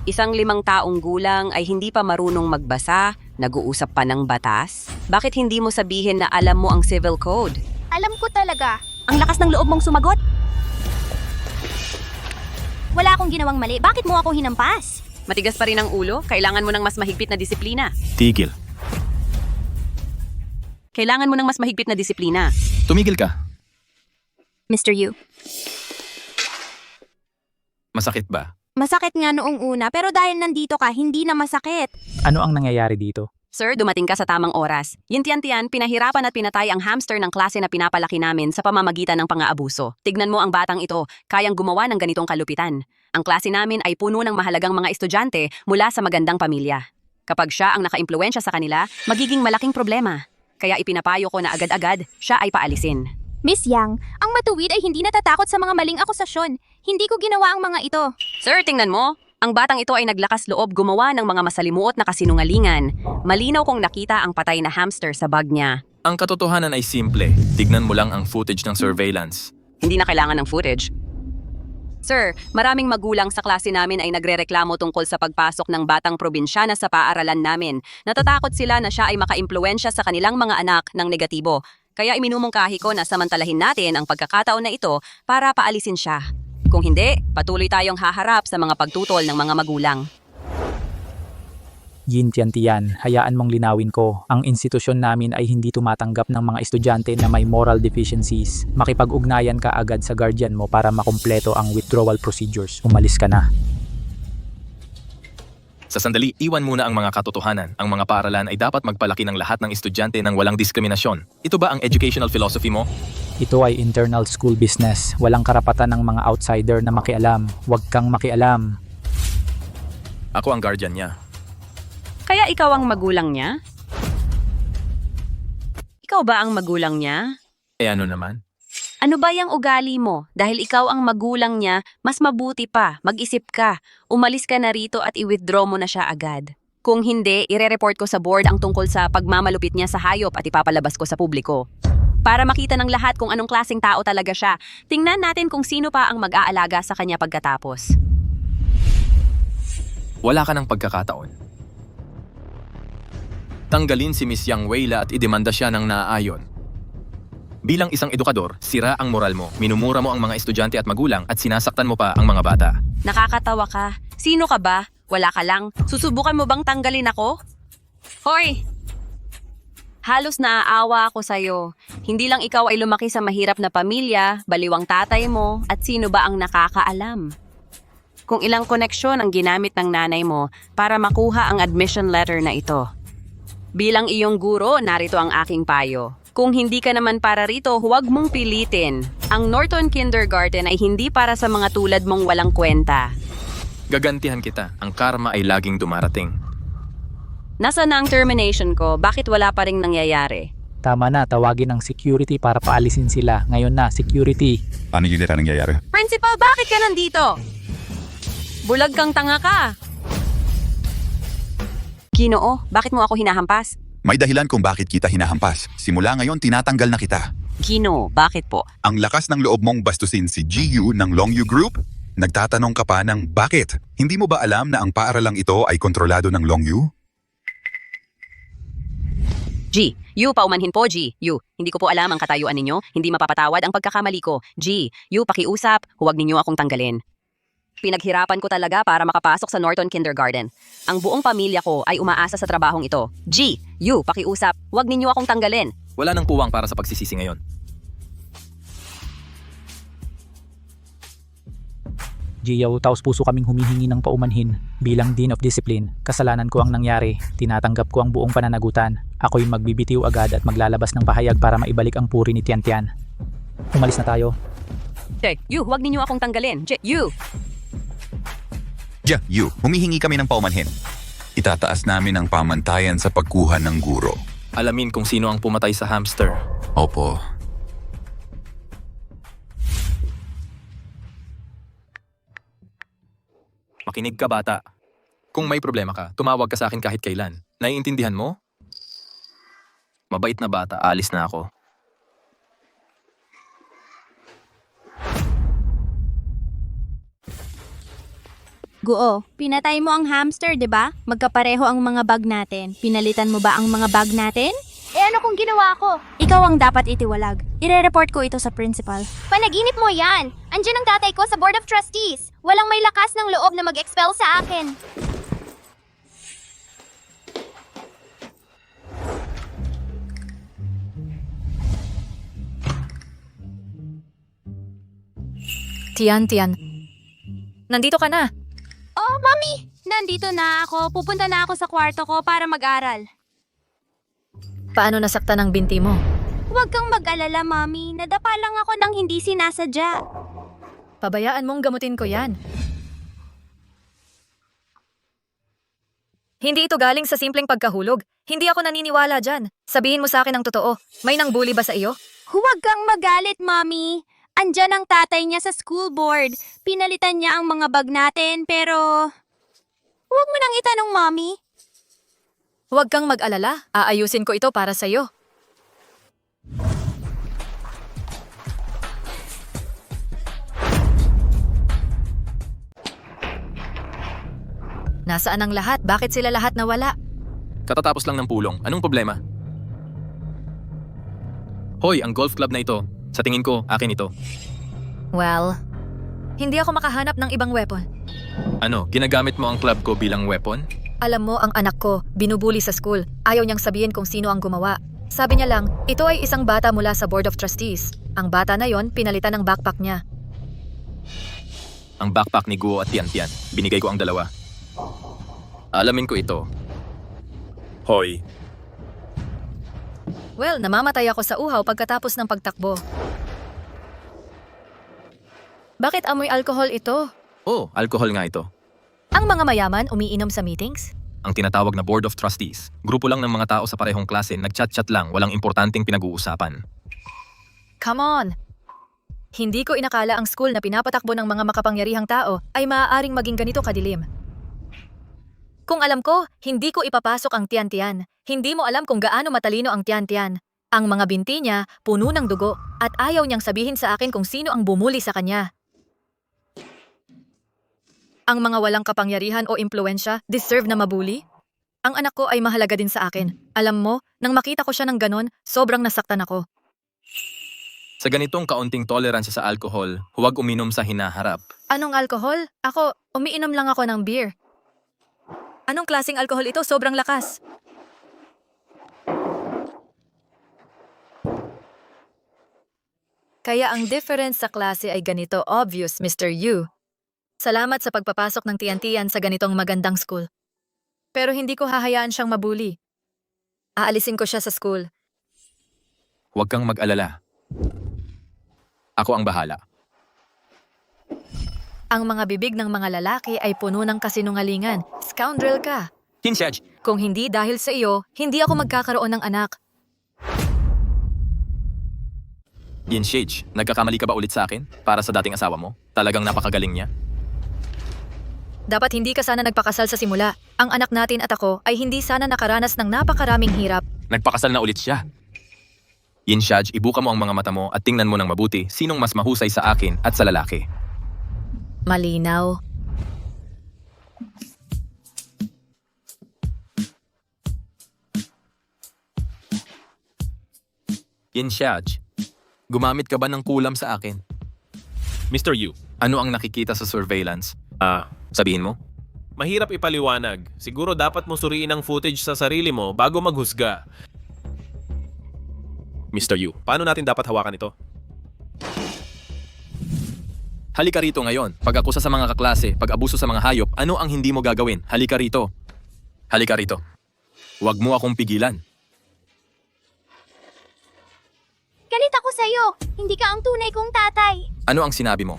Isang 5 taong gulang ay hindi pa marunong magbasa, nag-uusap pa ng batas? Bakit hindi mo sabihin na alam mo ang civil code? Alam ko talaga. Ang lakas ng loob mong sumagot. Wala akong ginawang mali. Bakit mo ako hinampas? Matigas pa rin ang ulo? Kailangan mo ng mas mahigpit na disiplina. Tigil. Kailangan mo ng mas mahigpit na disiplina. Tumigil ka. Mr. Yu, Masakit ba? masakit nga noong una pero dahil nandito ka, hindi na masakit. Ano ang nangyayari dito? Sir, dumating ka sa tamang oras. Yin-Tian-Tian, pinahirapan at pinatay ang hamster ng klase na pinapalaki namin sa pamamagitan ng pang-aabuso. Tignan mo ang batang ito, kayang gumawa ng ganitong kalupitan. Ang klase namin ay puno ng mahalagang mga estudyante mula sa magandang pamilya. Kapag siya ang nakaimpluwensya sa kanila, magiging malaking problema. Kaya ipinapayo ko na agad-agad, siya ay paalisin. Miss Yang, ang matuwid ay hindi natatakot sa mga maling akusasyon. Hindi ko ginawa ang mga ito. Sir, tingnan mo. Ang batang ito ay naglakas loob gumawa ng mga masalimuot na kasinungalingan. Malinaw kong nakita ang patay na hamster sa bag niya. Ang katotohanan ay simple. Tignan mo lang ang footage ng surveillance. Hindi na kailangan ng footage. Sir, maraming magulang sa klase namin ay nagrereklamo tungkol sa pagpasok ng batang probinsyana sa paaralan namin. Natatakot sila na siya ay makaimpluwensya sa kanilang mga anak ng negatibo. Kaya iminumungkahi ko na samantalahin natin ang pagkakataon na ito para paalisin siya. Kung hindi, patuloy tayong haharap sa mga pagtutol ng mga magulang. Yin-Tian-Tian, hayaan mong linawin ko. Ang institusyon namin ay hindi tumatanggap ng mga estudyante na may moral deficiencies. Makipag-ugnayan ka agad sa guardian mo para makumpleto ang withdrawal procedures. Umalis ka na. Sa sandali, iwan muna ang mga katotohanan. Ang mga paaralan ay dapat magpalaki ng lahat ng estudyante ng walang diskriminasyon. Ito ba ang educational philosophy mo? Ito ay internal school business. Walang karapatan ng mga outsider na makialam. Huwag kang makialam. Ako ang guardian niya. Kaya ikaw ang magulang niya? Ikaw ba ang magulang niya? Eh ano naman? Ano ba yung ugali mo? Dahil ikaw ang magulang niya, mas mabuti pa, mag-isip ka. Umalis ka na rito at i-withdraw mo na siya agad. Kung hindi, ire-report ko sa board ang tungkol sa pagmamalupit niya sa hayop at ipapalabas ko sa publiko. Para makita ng lahat kung anong klaseng tao talaga siya, tingnan natin kung sino pa ang mag-aalaga sa kanya pagkatapos. Wala ka ng pagkakataon. Tanggalin si Miss Yang Weila at idemanda siya ng naaayon. Bilang isang edukador, sira ang moral mo, minumura mo ang mga estudyante at magulang at sinasaktan mo pa ang mga bata. Nakakatawa ka. Sino ka ba? Wala ka lang. Susubukan mo bang tanggalin ako? Hoy! Halos naaawa ako sa'yo. Hindi lang ikaw ay lumaki sa mahirap na pamilya, baliwang tatay mo, at sino ba ang nakakaalam? Kung ilang koneksyon ang ginamit ng nanay mo para makuha ang admission letter na ito. Bilang iyong guro, narito ang aking payo. Kung hindi ka naman para rito, huwag mong pilitin. Ang Norton Kindergarten ay hindi para sa mga tulad mong walang kwenta. Gagantihan kita, ang karma ay laging dumarating. Nasaan na ang termination ko? Bakit wala pa ring nangyayari? Tama na, tawagin ng security para paalisin sila. Ngayon na, security. Ano yung nangyayari? Principal, bakit ka nandito? Bulag kang tanga ka. Ginoo, bakit mo ako hinahampas? May dahilan kung bakit kita hinahampas. Simula ngayon, tinatanggal na kita. Ginoo, bakit po? Ang lakas ng loob mong bastusin si GU ng Long U Group? Nagtatanong ka pa ng bakit? Hindi mo ba alam na ang paaralang ito ay kontrolado ng Long U? G, U, paumanhin po, G. U, hindi ko po alam ang katayuan ninyo. Hindi mapapatawad ang pagkakamali ko. G, U, pakiusap, huwag ninyo akong tanggalin. Pinaghirapan ko talaga para makapasok sa Norton Kindergarten. Ang buong pamilya ko ay umaasa sa trabahong ito. G, U, pakiusap, huwag ninyo akong tanggalin. Wala nang puwang para sa pagsisisi ngayon. Giyaw, taos puso kaming humihingi ng paumanhin. Bilang Dean of Discipline, kasalanan ko ang nangyari. Tinatanggap ko ang buong pananagutan. Ako'y magbibitiw agad at maglalabas ng pahayag para maibalik ang puri ni Tian Tian. Umalis na tayo. G, U, huwag ninyo akong tanggalin. G, U. GU, humihingi kami ng paumanhin. Itataas namin ang pamantayan sa pagkuha ng guro. Alamin kung sino ang pumatay sa hamster. Opo. Makinig ka, bata. Kung may problema ka, tumawag ka sa akin kahit kailan. Naiintindihan mo? Mabait na bata, alis na ako. Guo, pinatay mo ang hamster, 'di ba? Magkapareho ang mga bag natin. Pinalitan mo ba ang mga bag natin? Eh ano kung ginawa ko? Ikaw ang dapat itiwalag. Ire-report ko ito sa principal. Panaginip mo yan! Andiyan ang tatay ko sa Board of Trustees. Walang may lakas ng loob na mag-expel sa akin. Tian, nandito ka na. Oh, Mami! Nandito na ako. Pupunta na ako sa kwarto ko para mag-aral. Paano nasaktan ang binti mo? Huwag kang mag-alala, Mami. Nadapa lang ako ng hindi sinasadya. Pabayaan mong gamutin ko yan. Hindi ito galing sa simpleng pagkahulog. Hindi ako naniniwala dyan. Sabihin mo sa akin ang totoo. May nang-bully ba sa iyo? Huwag kang magalit, Mami. Andyan ang tatay niya sa school board. Pinalitan niya ang mga bag natin, pero... Huwag mo nang itanong, Mami. Huwag kang mag-alala. Aayusin ko ito para sa iyo. Nasaan ang lahat? Bakit sila lahat nawala? Katatapos lang ng pulong. Anong problema? Hoy, ang golf club na ito. Sa tingin ko, akin ito. Well, hindi ako makahanap ng ibang weapon. Ano, ginagamit mo ang club ko bilang weapon? Alam mo, ang anak ko, binubuli sa school. Ayaw niyang sabihin kung sino ang gumawa. Sabi niya lang, ito ay isang bata mula sa Board of Trustees. Ang bata na yon, pinalitan ng backpack niya. Ang backpack ni Guo at Tian Tian. Binigay ko ang dalawa. Alamin ko ito. Hoy, Well, namamatay ako sa uhaw pagkatapos ng pagtakbo. Bakit amoy alkohol ito? Oh, alcohol nga ito. Ang mga mayaman umiinom sa meetings? Ang tinatawag na Board of Trustees. Grupo lang ng mga tao sa parehong klase, nagchat-chat lang, walang importanteng pinag-uusapan. Come on! Hindi ko inakala ang school na pinapatakbo ng mga makapangyarihang tao ay maaaring maging ganito kadilim. Kung alam ko, hindi ko ipapasok ang tiyan-tiyan. Hindi mo alam kung gaano matalino ang tiyan-tiyan. Ang mga binti niya, puno ng dugo, at ayaw niyang sabihin sa akin kung sino ang bumuli sa kanya. Ang mga walang kapangyarihan o impluensya deserve na mabuli? Ang anak ko ay mahalaga din sa akin. Alam mo, nang makita ko siya ng ganon, sobrang nasaktan ako. Sa ganitong kaunting toleransya sa alcohol, huwag uminom sa hinaharap. Anong alkohol? Ako, umiinom lang ako ng beer. Anong klaseng alkohol ito? Sobrang lakas. Kaya ang difference sa klase ay ganito obvious, Mr. Yu. Salamat sa pagpapasok ng tiyan-tiyan sa ganitong magandang school. Pero hindi ko hahayaan siyang mabuli. Aalisin ko siya sa school. Huwag kang mag-alala. Ako ang bahala. Ang mga bibig ng mga lalaki ay puno ng kasinungalingan. Scoundrel ka. Hinshaj! Kung hindi dahil sa iyo, hindi ako magkakaroon ng anak. Hinshaj, nagkakamali ka ba ulit sa akin? Para sa dating asawa mo? Talagang napakagaling niya? Dapat hindi ka sana nagpakasal sa simula. Ang anak natin at ako ay hindi sana nakaranas ng napakaraming hirap. Nagpakasal na ulit siya. Hinshaj, ibuka mo ang mga mata mo at tingnan mo ng mabuti sinong mas mahusay sa akin at sa lalaki. Malinaw. Hinshaj, gumamit ka ba ng kulam sa akin? Mr. Yu, Ano ang nakikita sa surveillance? Sabihin mo? mahirap ipaliwanag. Siguro dapat mo suriin ang footage sa sarili mo bago maghusga. Mr. Yu, paano natin dapat hawakan ito? Halika rito ngayon. Pag-akusa sa mga kaklase, pag-abuso sa mga hayop, ano ang hindi mo gagawin? Halika rito. Halika rito. Huwag mo akong pigilan. Galit ako sa'yo. Hindi ka ang tunay kong tatay. Ano ang sinabi mo?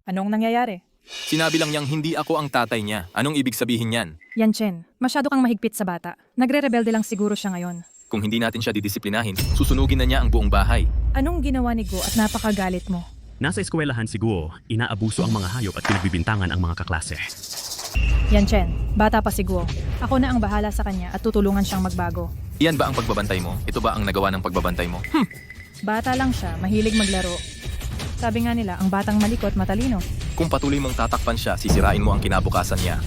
Anong nangyayari? Sinabi lang niyang hindi ako ang tatay niya. Anong ibig sabihin niyan? Yan, Chen. Masyado kang mahigpit sa bata. Nagre-rebelde lang siguro siya ngayon. Kung hindi natin siya didisiplinahin, susunugin na niya ang buong bahay. Anong ginawa ni Go at napakagalit mo? Nasa eskwelahan si Guo, inaabuso ang mga hayop at pinagbibintangan ang mga kaklase. Yan, Chen. Bata pa si Go. Ako na ang bahala sa kanya at tutulungan siyang magbago. Iyan ba ang pagbabantay mo? Ito ba ang nagawa ng pagbabantay mo? Bata lang siya, mahilig maglaro. Sabi nga nila, ang batang malikot matalino. Kung patuloy mong tatakpan siya, sisirain mo ang kinabukasan niya.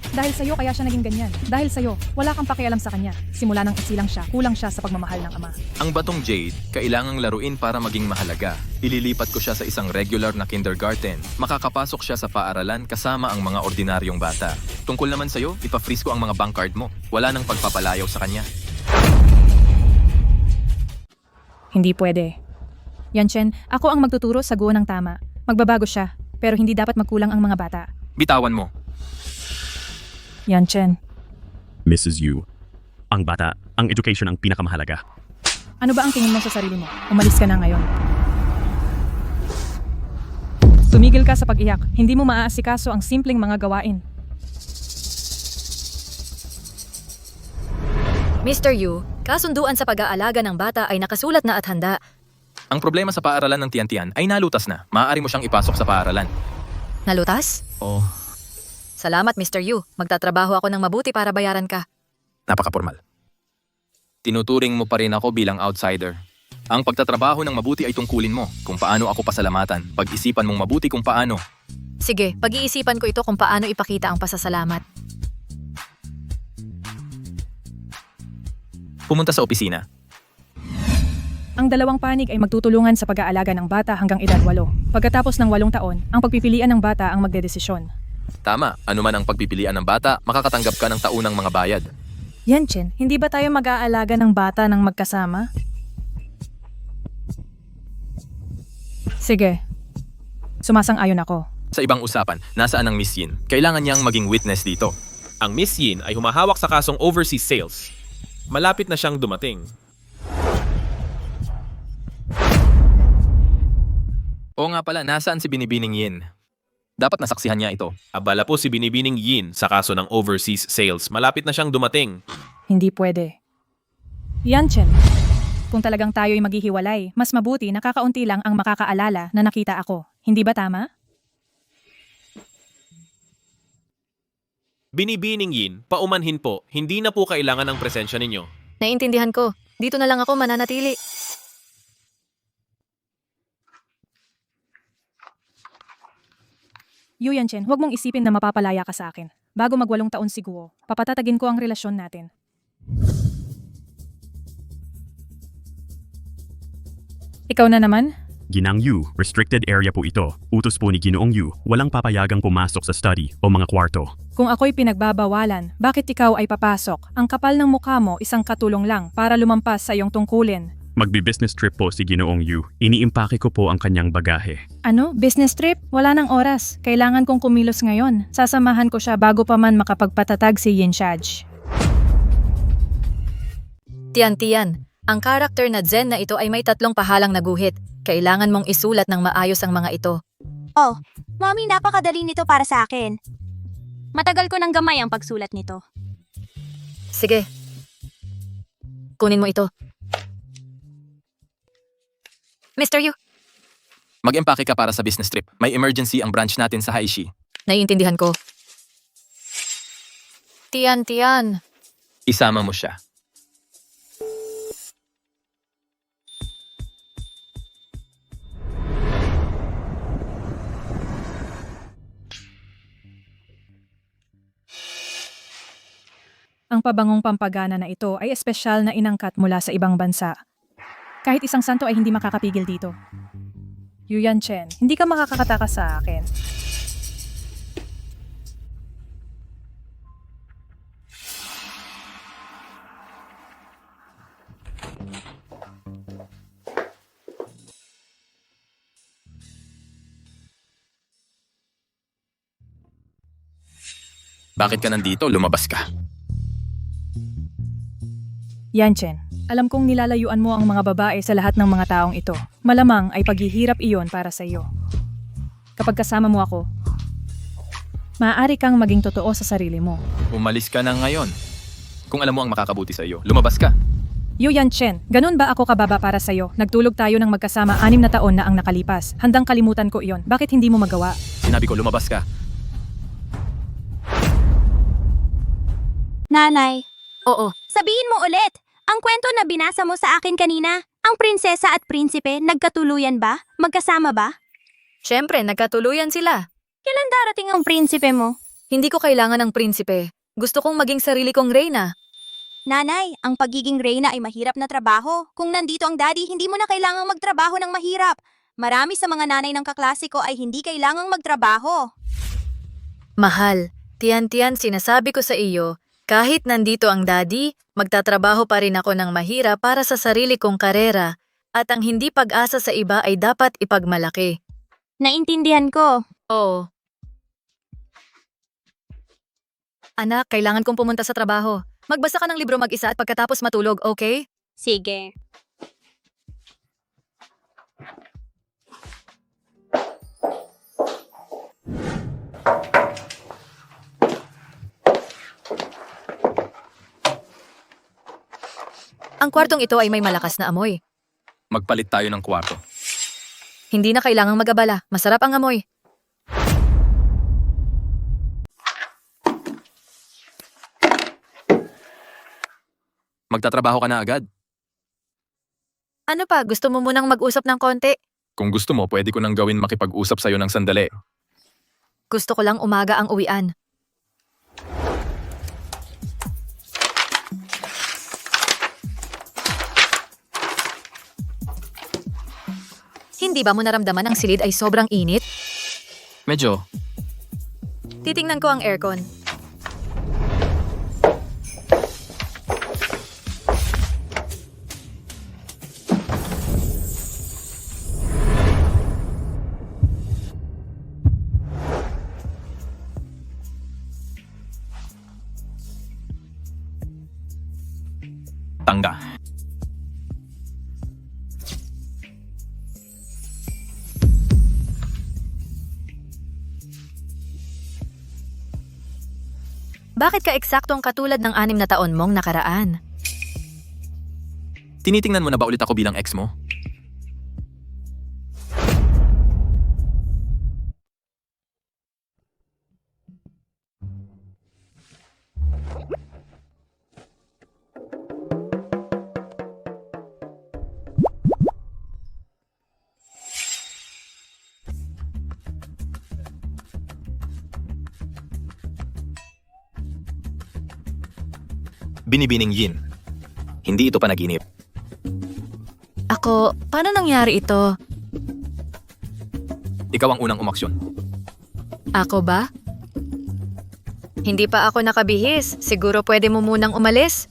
Dahil sa'yo kaya siya naging ganyan. Dahil sa'yo, wala kang pakialam sa kanya. Simula nang isilang siya, kulang siya sa pagmamahal ng ama. Ang batong Jade, kailangang laruin para maging mahalaga. Ililipat ko siya sa isang regular na kindergarten. Makakapasok siya sa paaralan kasama ang mga ordinaryong bata. Tungkol naman sa'yo, ipa-freeze ko ang mga bank card mo. Wala nang pagpapalayaw sa kanya. Hindi pwede. Yan, Chen, ako ang magtuturo sa Go ng tama. Magbabago siya, pero hindi dapat magkulang ang mga bata. Bitawan mo. Yan, Chen. Mrs. Yu, ang bata, ang education ang pinakamahalaga. Ano ba ang tingin mo sa sarili mo? Umalis ka na ngayon. Tumigil ka sa pag-iyak. Hindi mo maaasikaso ang simpleng mga gawain. Mr. Yu, kasunduan sa pag-aalaga ng bata ay nakasulat na at handa. Ang problema sa paaralan ng Tian-Tian ay nalutas na. Maaari mo siyang ipasok sa paaralan. Nalutas? Oh, Salamat, Mr. Yu. Magtatrabaho ako ng mabuti para bayaran ka. napaka-formal. Tinuturing mo pa rin ako bilang outsider. Ang pagtatrabaho ng mabuti ay tungkulin mo. Kung paano ako pasalamatan. Pag-isipan mong mabuti kung paano. Sige, pag-iisipan ko ito kung paano ipakita ang pasasalamat. Pumunta sa opisina. Ang dalawang panig ay magtutulungan sa pag-aalaga ng bata hanggang edad 8. Pagkatapos ng 8 taon, ang pagpipilian ng bata ang magdedesisyon. Tama, anuman ang pagpipilian ng bata, makakatanggap ka ng taunang mga bayad. Yan, Chen. Hindi ba tayo mag-aalaga ng bata ng magkasama? Sige. Sumasang-ayon ako. Sa ibang usapan, nasaan ang Miss Yin? Kailangan niyang maging witness dito. Ang Miss Yin ay humahawak sa kasong overseas sales. Malapit na siyang dumating. Oo nga pala, nasaan si Binibining Yin? Dapat nasaksihan niya ito. Abala po si Binibining Yin sa kaso ng overseas sales. Malapit na siyang dumating. Hindi pwede. Yanchen, kung talagang tayo'y maghihiwalay, mas mabuti nakakaunti lang ang makakaalala na nakita ako. Hindi ba tama? Binibining Yin, paumanhin po. Hindi na po kailangan ng presensya ninyo. Naiintindihan ko. Dito na lang ako mananatili. Yu Yanchen, huwag mong isipin na mapapalaya ka sa akin. Bago mag-8 taon si Guo, papatatagin ko ang relasyon natin. Ikaw na naman? Ginang Yu, restricted area po ito. Utos po ni Ginoong Yu, walang papayagang pumasok sa study o mga kwarto. Kung ako'y pinagbabawalan, bakit ikaw ay papasok? Ang kapal ng mukha mo, isang katulong lang para lumampas sa iyong tungkulin. Magbi-business trip po si Ginoong Yu. Iniimpake ko po ang kanyang bagahe. Ano? Business trip? Wala nang oras. Kailangan kong kumilos ngayon. Sasamahan ko siya bago pa man makapagpatatag si Yin Shaj. Tiyan, ang karakter na Zen na ito ay may 3 pahalang na guhit. Kailangan mong isulat ng maayos ang mga ito. Oh, Mommy, napakadali nito para sa akin. Matagal ko nang gamay ang pagsulat nito. Sige. Kunin mo ito. Mr. Yu, Mag-empake ka para sa business trip. May emergency ang branch natin sa Haishi. naiintindihan ko. Tiyan. Isama mo siya. Ang pabangong pampagana na ito ay espesyal na inangkat mula sa ibang bansa. Kahit isang santo ay hindi makakapigil dito. Yu Yanchen, hindi ka makakatakas sa akin. Bakit ka nandito? Lumabas ka. Yanchen, alam kong nilalayuan mo ang mga babae sa lahat ng mga taong ito. Malamang ay paghihirap iyon para sa iyo. Kapag kasama mo ako, maaari kang maging totoo sa sarili mo. Umalis ka na ngayon. Kung alam mo ang makakabuti sa iyo, lumabas ka. Yu Yanchen, ganun ba ako kababa para sa iyo? Nagtulog tayo ng magkasama 6 na taon na ang nakalipas. Handang kalimutan ko iyon. Bakit hindi mo magawa? Sinabi ko, lumabas ka. Nanay, Oo, sabihin mo ulit, ang kwento na binasa mo sa akin kanina, ang prinsesa at prinsipe, nagkatuluyan ba? Magkasama ba? syempre nagkatuluyan sila. Kailan darating ang prinsipe mo? Hindi ko kailangan ng prinsipe. Gusto kong maging sarili kong reyna. Nanay, ang pagiging reyna ay mahirap na trabaho. Kung nandito ang daddy, hindi mo na kailangang magtrabaho ng mahirap. Marami sa mga nanay ng kaklase ko ay hindi kailangang magtrabaho. Mahal, tiyan, sinasabi ko sa iyo, kahit nandito ang daddy, magtatrabaho pa rin ako ng mahirap para sa sarili kong karera, at ang hindi pag-asa sa iba ay dapat ipagmalaki. Naintindihan ko. Oo. Anak, kailangan kong pumunta sa trabaho. Magbasa ka ng libro mag-isa at pagkatapos matulog, okay? Sige. Ang kwartong ito ay may malakas na amoy. Magpalit tayo ng kwarto. Hindi na kailangang mag-abala. Masarap ang amoy. Magtatrabaho ka na agad. Ano pa, gusto mo munang mag-usap ng konti? Kung gusto mo, pwede ko nang gawin makipag-usap sa'yo ng sandali. Gusto ko lang umaga ang uwian. Hindi ba mo naramdaman ang silid ay sobrang init? Medyo. Titingnan ko ang aircon. Tangga. Bakit ka eksaktong katulad ng 6 na taon mong nakaraan? Tinitingnan mo na ba ulit ako bilang ex mo? Binibining Yin. Hindi ito panaginip. Ako, paano nangyari ito? Ikaw ang unang umaksyon. Ako ba? Hindi pa ako nakabihis. Siguro pwede mo munang umalis?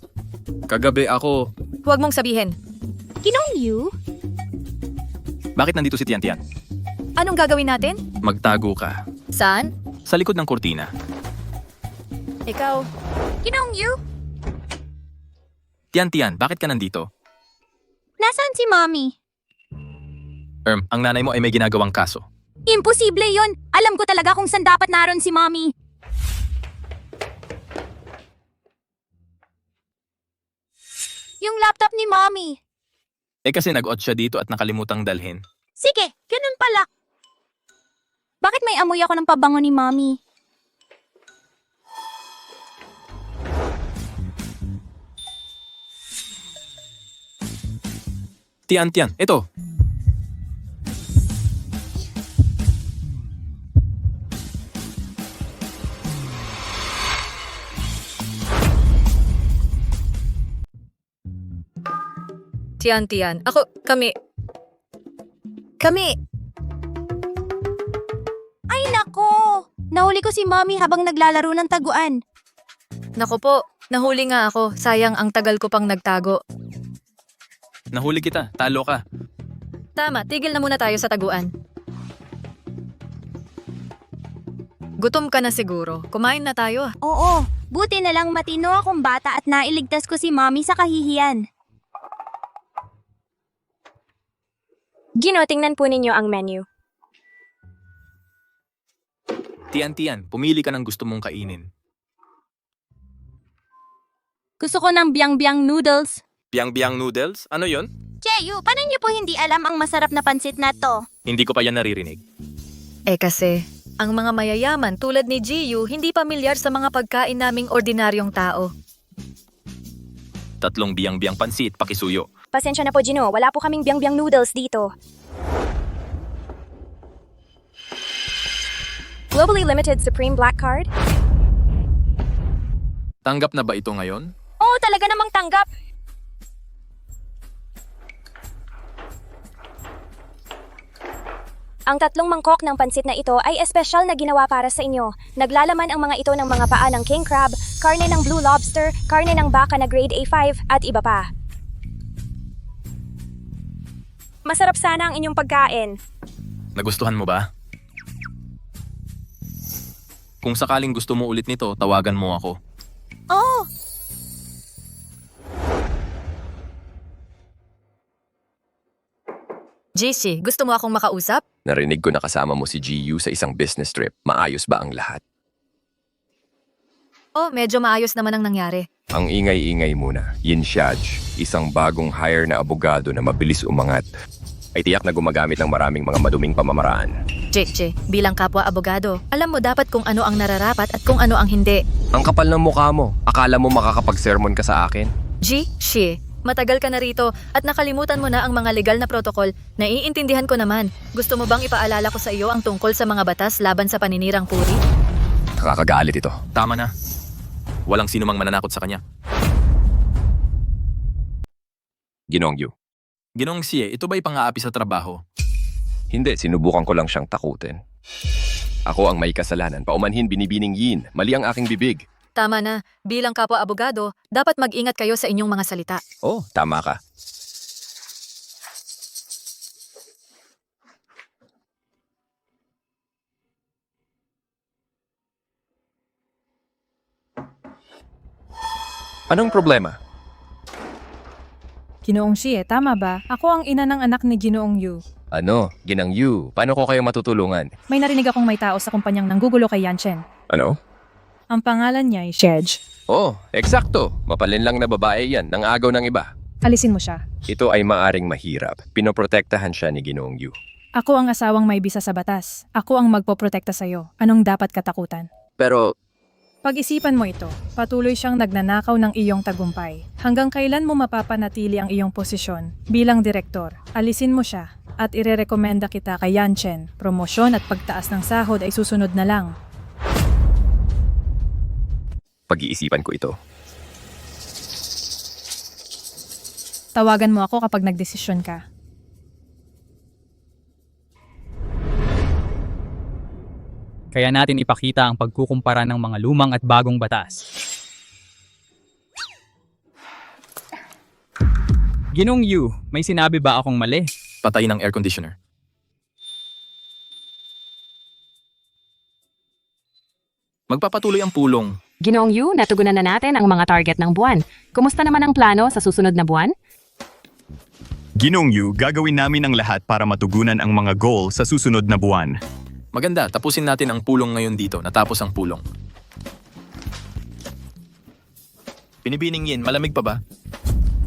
Kagabi ako... Huwag mong sabihin. Ginong Yu? Bakit nandito si Tian Tian? Anong gagawin natin? Magtago ka. Saan? Sa likod ng kurtina. Ikaw. Ginong Yu? Tian Tian, bakit ka nandito? Nasaan si Mommy? Ang nanay mo ay may ginagawang kaso. Imposible yon. Alam ko talaga kung saan dapat naroon si Mommy. Yung laptop ni Mommy. Eh kasi nag-out siya dito at nakalimutang dalhin. Sige, ganun pala. Bakit may amoy ako ng pabango ni Mommy? Tian Tian, ito. Tian. Kami. Ay nako! Nahuli ko si Mommy habang naglalaro ng taguan. Naku po, nahuli nga ako. Sayang ang tagal ko pang nagtago. Nahuli kita, talo ka. Tama, tigil na muna tayo sa taguan. Gutom ka na siguro. Kumain na tayo. Oo, buti na lang matino akong bata at nailigtas ko si Mommy sa kahihiyan. Gino, tingnan po ninyo ang menu. Tian, pumili ka ng gusto mong kainin. Gusto ko ng biang-biang noodles. Biang-biang noodles? Ano yon? Cheyu, paano niyo po hindi alam ang masarap na pansit na to? Hindi ko pa yan naririnig. Kasi, ang mga mayayaman tulad ni Jiyu hindi pamilyar sa mga pagkain naming ordinaryong tao. 3 biang-biang pansit, pakisuyo. Pasensya na po, Gino. Wala po kaming biang-biang noodles dito. Globally limited Supreme Black Card? Tanggap na ba ito ngayon? Oo, talaga namang tanggap. Ang 3 mangkok ng pansit na ito ay espesyal na ginawa para sa inyo. Naglalaman ang mga ito ng mga paa ng king crab, karne ng blue lobster, karne ng baka na grade A5 at iba pa. Masarap sana ang inyong pagkain. Nagustuhan mo ba? Kung sakaling gusto mo ulit nito, tawagan mo ako. Oo. JC, gusto mo akong makausap? Narinig ko na kasama mo si GU sa isang business trip. Maayos ba ang lahat? Oh, medyo maayos naman ang nangyari. Ang ingay-ingay muna. Yin Xiaj, isang bagong hire na abogado na mabilis umangat, ay tiyak na gumagamit ng maraming mga maduming pamamaraan. JJ, bilang kapwa abogado, alam mo dapat kung ano ang nararapat at kung ano ang hindi. Ang kapal ng mukha mo. Akala mo makakapag-sermon ka sa akin? Matagal ka na rito at nakalimutan mo na ang mga legal na protokol. Naiintindihan ko naman. Gusto mo bang ipaalala ko sa iyo ang tungkol sa mga batas laban sa paninirang puri? Nakakagalit ito. Tama na. Walang sino mang mananakot sa kanya. Ginongyu. Ginong Siye, ito ba'y pang-aapi sa trabaho? Hindi, sinubukan ko lang siyang takutin. Ako ang may kasalanan. Paumanhin binibining Yin. Mali ang aking bibig. Tama na. Bilang kapwa abogado, dapat mag-ingat kayo sa inyong mga salita. Oh, tama ka. Anong problema? Ginoong Xie, tama ba? Ako ang ina ng anak ni Ginoong Yu. Ano? Ginang Yu, paano ko kayo matutulungan? May narinig akong may tao sa kumpanyang nanggugulo kay Yanchen. Ano? Ang pangalan niya ay Shej. Oh, eksakto. Mapalin lang na babae yan, nang agaw ng iba. Alisin mo siya. Ito ay maaring mahirap. Pinoprotektahan siya ni Ginoong Yu. Ako ang asawang may bisa sa batas. Ako ang magpoprotekta sa'yo. Anong dapat katakutan? Pero, Pag-isipan mo ito, patuloy siyang nagnanakaw ng iyong tagumpay. Hanggang kailan mo mapapanatili ang iyong posisyon bilang direktor? Alisin mo siya at irerekomenda kita kay Yanchen. Promosyon at pagtaas ng sahod ay susunod na lang. pag-iisipan ko ito. Tawagan mo ako kapag nagdesisyon ka. Kaya natin ipakita ang pagkukumpara ng mga lumang at bagong batas. Ginong Yu, may sinabi ba akong mali? Patayin ang air conditioner. Magpapatuloy ang pulong. Ginoong Yu, natugunan na natin ang mga target ng buwan. Kumusta naman ang plano sa susunod na buwan? Ginong Yu, gagawin namin ang lahat para matugunan ang mga goal sa susunod na buwan. Maganda, tapusin natin ang pulong ngayon dito. Natapos ang pulong. Binibining Yin, malamig pa ba?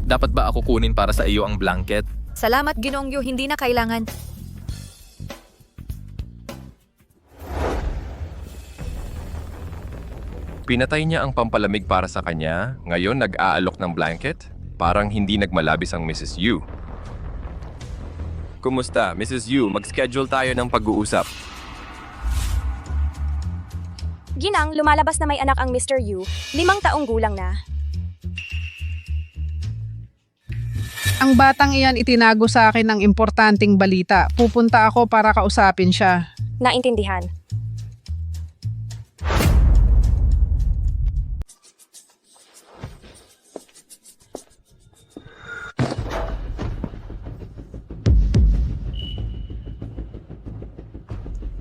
Dapat ba ako kunin para sa iyo ang blanket? Salamat, Ginoong Yu, hindi na kailangan. Pinatay niya ang pampalamig para sa kanya, ngayon nag-aalok ng blanket? Parang hindi nagmalabis ang Mrs. Yu. Kumusta, Mrs. Yu? Mag-schedule tayo ng pag-uusap. Ginang, lumalabas na may anak ang Mr. Yu, 5 taong gulang na. Ang batang iyan itinago sa akin ng importanteng balita. Pupunta ako para kausapin siya. Naintindihan.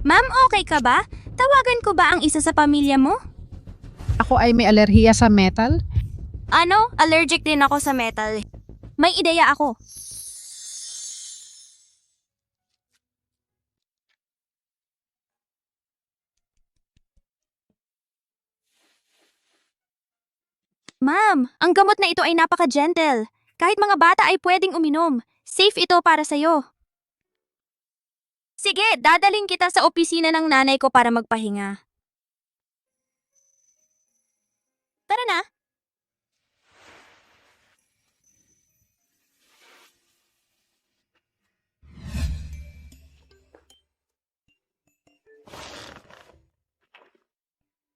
Ma'am, okay ka ba? Tawagan ko ba ang isa sa pamilya mo? Ako ay may alerhiya sa metal. Ano? Allergic din ako sa metal. May ideya ako. Ma'am, ang gamot na ito ay napaka-gentle. Kahit mga bata ay pwedeng uminom. Safe ito para sa'yo. Sige, dadaling kita sa opisina ng nanay ko para magpahinga. Tara na.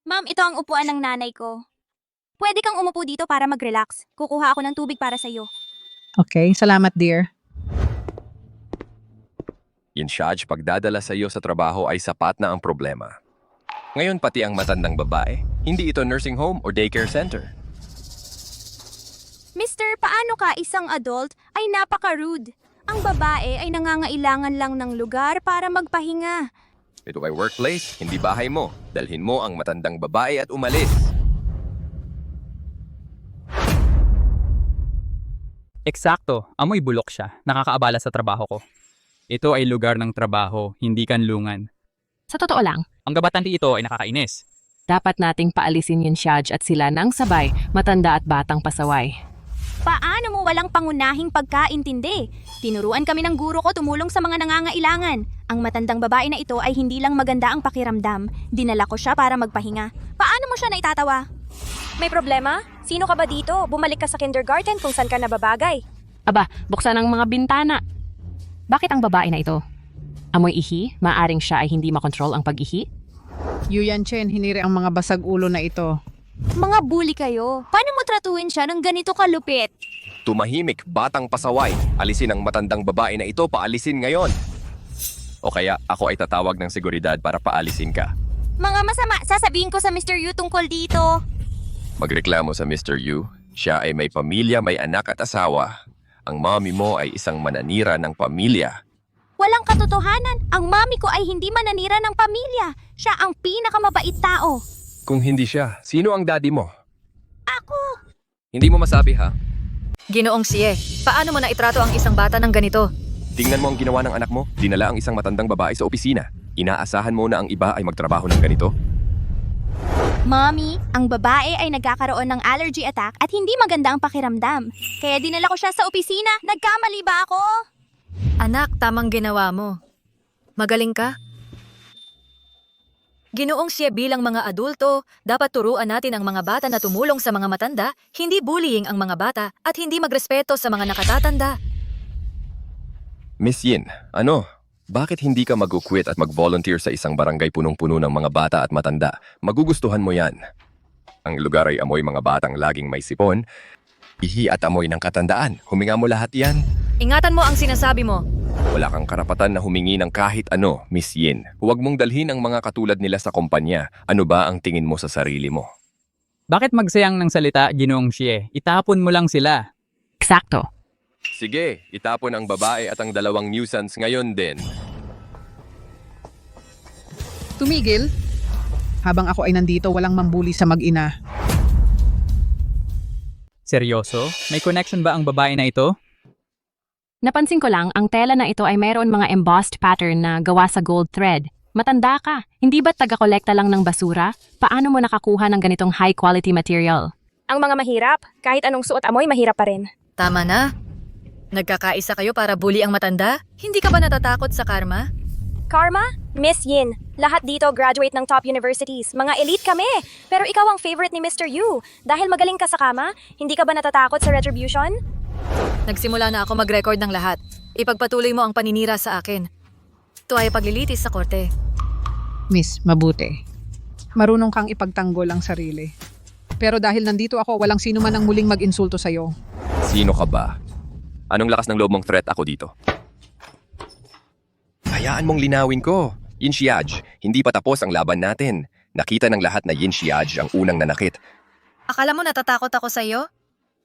Ma'am, ito ang upuan ng nanay ko. Pwede kang umupo dito para mag-relax. Kukuha ako ng tubig para sa'yo. Okay, salamat dear. In charge, pagdadala sa iyo sa trabaho ay sapat na ang problema. Ngayon pati ang matandang babae, hindi ito nursing home or daycare center. Mister, paano ka isang adult ay napaka-rude? Ang babae ay nangangailangan lang ng lugar para magpahinga. Ito ay workplace, hindi bahay mo. Dalhin mo ang matandang babae at umalis. Eksakto, amoy bulok siya. Nakakaabala sa trabaho ko. Ito ay lugar ng trabaho, hindi kanlungan. Sa totoo lang, Ang gabatante ito ay nakakainis. dapat nating paalisin yung Shaj at sila ng sabay, matanda at batang pasaway. Paano mo walang pangunahing pagkaintindi? Tinuruan kami ng guro ko tumulong sa mga nangangailangan. Ang matandang babae na ito ay hindi lang maganda ang pakiramdam. Dinala ko siya para magpahinga. Paano mo siya naitatawa? May problema? Sino ka ba dito? Bumalik ka sa kindergarten kung saan ka nababagay. Aba, buksan ang mga bintana. Bakit ang babae na ito? Amoy ihi? Maaring siya ay hindi makontrol ang pag-ihi? Yu Yanchen, hiniri ang mga basag ulo na ito. Mga bully kayo. Paano mo tratuhin siya ng ganito kalupit? Tumahimik, batang pasaway. Alisin ang matandang babae na ito, paalisin ngayon. O kaya ako ay tatawag ng seguridad para paalisin ka. Mga masama, sasabihin ko sa Mr. Yu tungkol dito. Magreklamo sa Mr. Yu. Siya ay may pamilya, may anak at asawa. Ang mommy mo ay isang mananira ng pamilya. Walang katotohanan. Ang mami ko ay hindi mananira ng pamilya. Siya ang pinakamabait tao. Kung hindi siya, sino ang daddy mo? Ako! Hindi mo masabi ha? Ginoong Siye, paano mo na itrato ang isang bata ng ganito? Tingnan mo ang ginawa ng anak mo. Dinala ang isang matandang babae sa opisina. Inaasahan mo na ang iba ay magtrabaho ng ganito? Mommy, ang babae ay nagkakaroon ng allergy attack at hindi maganda ang pakiramdam. Kaya dinala ko siya sa opisina. Nagkamali ba ako? Anak, tamang ginawa mo. Magaling ka? Ginoong Siye, bilang mga adulto, dapat turuan natin ang mga bata na tumulong sa mga matanda, hindi bullying ang mga bata, at hindi magrespeto sa mga nakatatanda. Miss Yin, ano? Bakit hindi ka mag-quit at mag-volunteer sa isang barangay punong-puno ng mga bata at matanda? Magugustuhan mo yan. Ang lugar ay amoy mga batang laging may sipon, ihi at amoy ng katandaan. Huminga mo lahat yan. Ingatan mo ang sinasabi mo. Wala kang karapatan na humingi ng kahit ano, Miss Yin. Huwag mong dalhin ang mga katulad nila sa kumpanya. Ano ba ang tingin mo sa sarili mo? Bakit magsayang ng salita, Ginoong Xie? Itapon mo lang sila. Eksakto. Sige, itapon ang babae at ang dalawang nuisance ngayon din. Tumigil. Habang ako ay nandito, walang mambuli sa mag-ina. Seryoso? May connection ba ang babae na ito? Napansin ko lang, ang tela na ito ay mayroon mga embossed pattern na gawa sa gold thread. Matanda ka. Hindi ba taga-kolekta lang ng basura? Paano mo nakakuha ng ganitong high-quality material? Ang mga mahirap, kahit anong suot amoy, mahirap pa rin. Tama na. Nagkakaisa kayo para bully ang matanda? Hindi ka ba natatakot sa karma? Karma? Miss Yin, lahat dito graduate ng top universities. Mga elite kami. Pero ikaw ang favorite ni Mr. Yu. Dahil magaling ka sa kama, hindi ka ba natatakot sa retribution? Nagsimula na ako mag-record ng lahat. Ipagpatuloy mo ang paninira sa akin. Ito ay paglilitis sa korte. Miss, mabuti. Marunong kang ipagtanggol ang sarili. Pero dahil nandito ako, walang sino man ang muling mag-insulto sa'yo. Sino ka ba? Anong lakas ng loob mong threat ako dito? Hayaan mong linawin ko. Yin Xiaj, hindi pa tapos ang laban natin. Nakita ng lahat na Yin Xiaj ang unang nanakit. Akala mo natatakot ako sa iyo?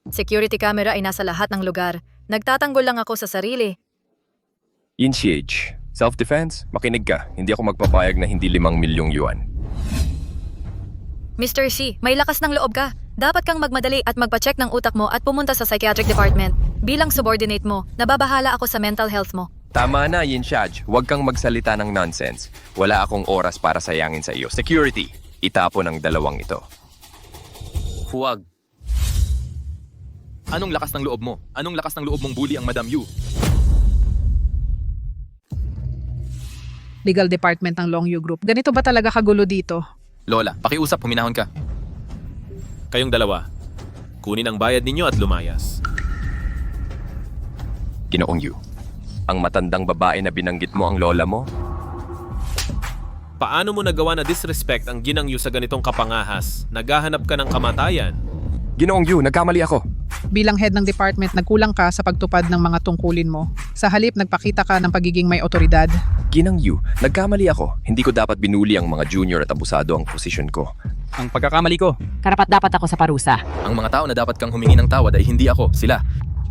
Security camera ay nasa lahat ng lugar. Nagtatanggol lang ako sa sarili. Yin Xiaj, self-defense? Makinig ka. Hindi ako magpapayag na hindi 5 milyong yuan. Mr. Shi, may lakas ng loob ka. Dapat kang magmadali at magpa-check ng utak mo at pumunta sa psychiatric department. Bilang subordinate mo, nababahala ako sa mental health mo. Tama na, Yin Xiaj. Huwag kang magsalita ng nonsense. Wala akong oras para sayangin sa iyo. Security, itapon ang dalawang ito. Huwag. Anong lakas ng loob mo? Anong lakas ng loob mong bully ang Madam Yu? Legal department ng Long Yu Group. Ganito ba talaga kagulo dito? Lola, pakiusap, huminahon ka. Kayong dalawa, kunin ang bayad ninyo at lumayas. Ginoong Yu, ang matandang babae na binanggit mo ang lola mo? Paano mo nagawa na disrespect ang ginang Yu sa ganitong kapangahas? Naghahanap ka ng kamatayan. Ginoong Yu, nagkamali ako. Bilang head ng department, nagkulang ka sa pagtupad ng mga tungkulin mo. Sa halip, nagpakita ka ng pagiging may otoridad. Ginang Yu, nagkamali ako. Hindi ko dapat binuli ang mga junior at abusado ang posisyon ko. Ang pagkakamali ko. Karapat-dapat ako sa parusa. Ang mga tao na dapat kang humingi ng tawad ay hindi ako, sila.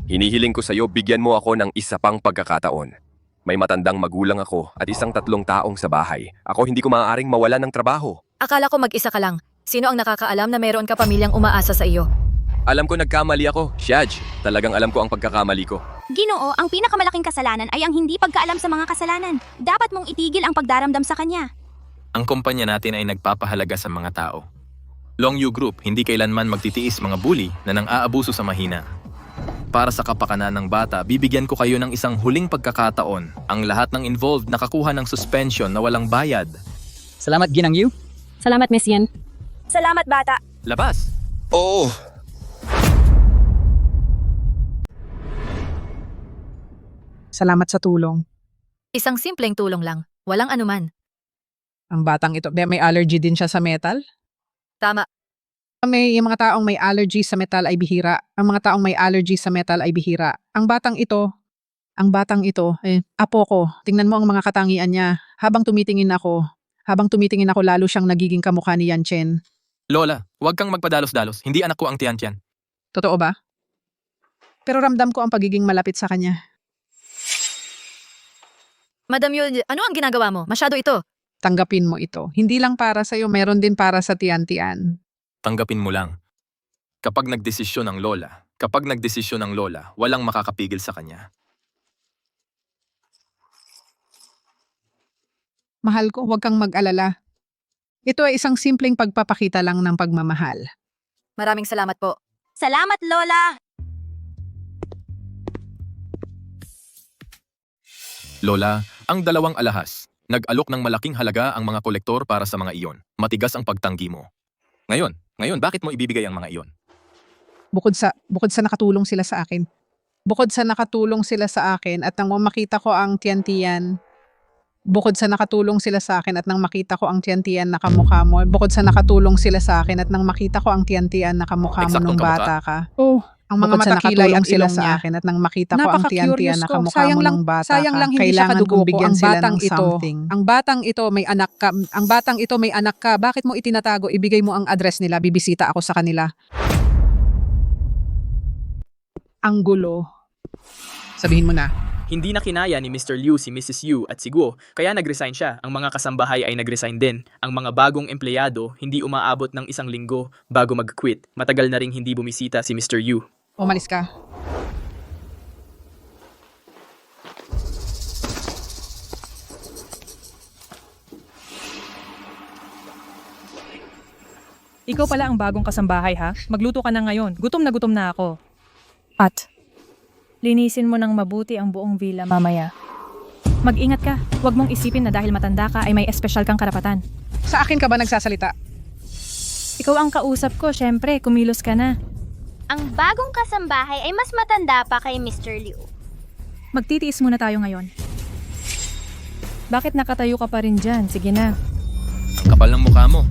Hinihiling ko sa iyo, bigyan mo ako ng isa pang pagkakataon. May matandang magulang ako at isang 3 taong sa bahay. Ako hindi ko maaaring mawalan ng trabaho. Akala ko mag-isa ka lang. Sino ang nakakaalam na meron ka pamilyang umaasa sa iyo? Alam ko nagkamali ako, Xiaj. Talagang alam ko ang pagkakamali ko. Ginoo, ang pinakamalaking kasalanan ay ang hindi pagkaalam sa mga kasalanan. Dapat mong itigil ang pagdaramdam sa kanya. Ang kumpanya natin ay nagpapahalaga sa mga tao. Long Yu Group, hindi kailanman magtitiis mga bully na nang-aabuso sa mahina. Para sa kapakanan ng bata, bibigyan ko kayo ng isang huling pagkakataon. Ang lahat ng involved nakakuha ng suspension na walang bayad. Salamat, Ginang Yu. Salamat, Miss Yin. Salamat, bata. Labas! Oo. Salamat sa tulong. Isang simpleng tulong lang. Walang anuman. Ang batang ito, may allergy din siya sa metal? Tama. Yung mga taong may allergy sa metal ay bihira. Ang mga taong may allergy sa metal ay bihira. Ang batang ito, apo ko. Tingnan mo ang mga katangian niya. Habang tumitingin ako, lalo siyang nagiging kamukha ni Yan Chen. Lola, huwag kang magpadalos-dalos. Hindi anak ko ang Tian-Tian. Totoo ba? Pero ramdam ko ang pagiging malapit sa kanya. Madam Yu, ano ang ginagawa mo? Masyado ito. Tanggapin mo ito. Hindi lang para sa'yo, meron din para sa Tian-Tian. Tanggapin mo lang. Kapag nagdesisyon ang lola, Kapag nagdesisyon ang lola, walang makakapigil sa kanya. Mahal ko, huwag kang mag-alala. Ito ay isang simpleng pagpapakita lang ng pagmamahal. Maraming salamat po. Salamat, Lola! Lola, ang dalawang alahas. Nag-alok ng malaking halaga ang mga kolektor para sa mga iyon. Matigas ang pagtanggi mo. Ngayon, bakit mo ibibigay ang mga iyon? Bukod sa nakatulong sila sa akin. Bukod sa nakatulong sila sa akin at nang makita ko ang tiyan-tiyan. Bukod sa nakatulong sila sa akin at nang makita ko ang tiyan-tiyan na kamukha mo. Bukod sa nakatulong sila sa akin at nang makita ko ang tiyan-tiyan na kamukha mo Eksaktong nung kamukha? bata ka. Oh, ang mga Bukod sa matakilay at nakatulong sila ilong sa niya. akin At nang makita ko ang tiyan-tiyan na kamukha mo nung bata sayang ka. lang hindi siya Kailangan kadugo kong ko. bigyan Ang sila batang ng something. Ang batang ito may anak ka. Ang batang ito may anak ka. Bakit mo itinatago? Ibigay mo ang address nila. Bibisita ako sa kanila. Ang gulo. Sabihin mo na. Hindi na kinaya ni Mr. Liu si Mrs. Yu at si Guo, kaya nag-resign siya. Ang mga kasambahay ay nag-resign din. Ang mga bagong empleyado hindi umaabot ng 1 linggo bago mag-quit. Matagal na ring hindi bumisita si Mr. Yu. Umalis ka. Ikaw pala ang bagong kasambahay ha? Magluto ka na ngayon. Gutom na ako. At linisin mo ng mabuti ang buong villa mamaya. Mag-ingat ka. Huwag mong isipin na dahil matanda ka ay may espesyal kang karapatan. Sa akin ka ba nagsasalita? Ikaw ang kausap ko, syempre. Kumilos ka na. Ang bagong kasambahay ay mas matanda pa kay Mr. Liu. Magtitiis muna tayo ngayon. Bakit nakatayo ka pa rin dyan? Sige na. Ang kapal ng mukha mo.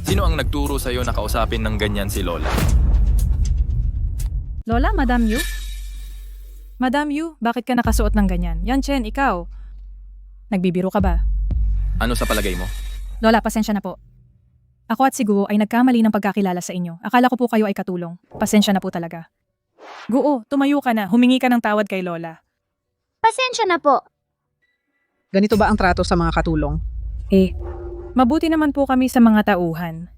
Sino ang nagturo sa'yo na kausapin ng ganyan si Lola? Lola, Madam Yu? Madam Yu, bakit ka nakasuot ng ganyan? Yan, Chen, ikaw. Nagbibiro ka ba? Ano sa palagay mo? Lola, pasensya na po. Ako at si Guo ay nagkamali ng pagkakilala sa inyo. Akala ko po kayo ay katulong. Pasensya na po talaga. Guo, tumayo ka na. Humingi ka ng tawad kay Lola. Pasensya na po. Ganito ba ang trato sa mga katulong? Mabuti naman po kami sa mga tauhan.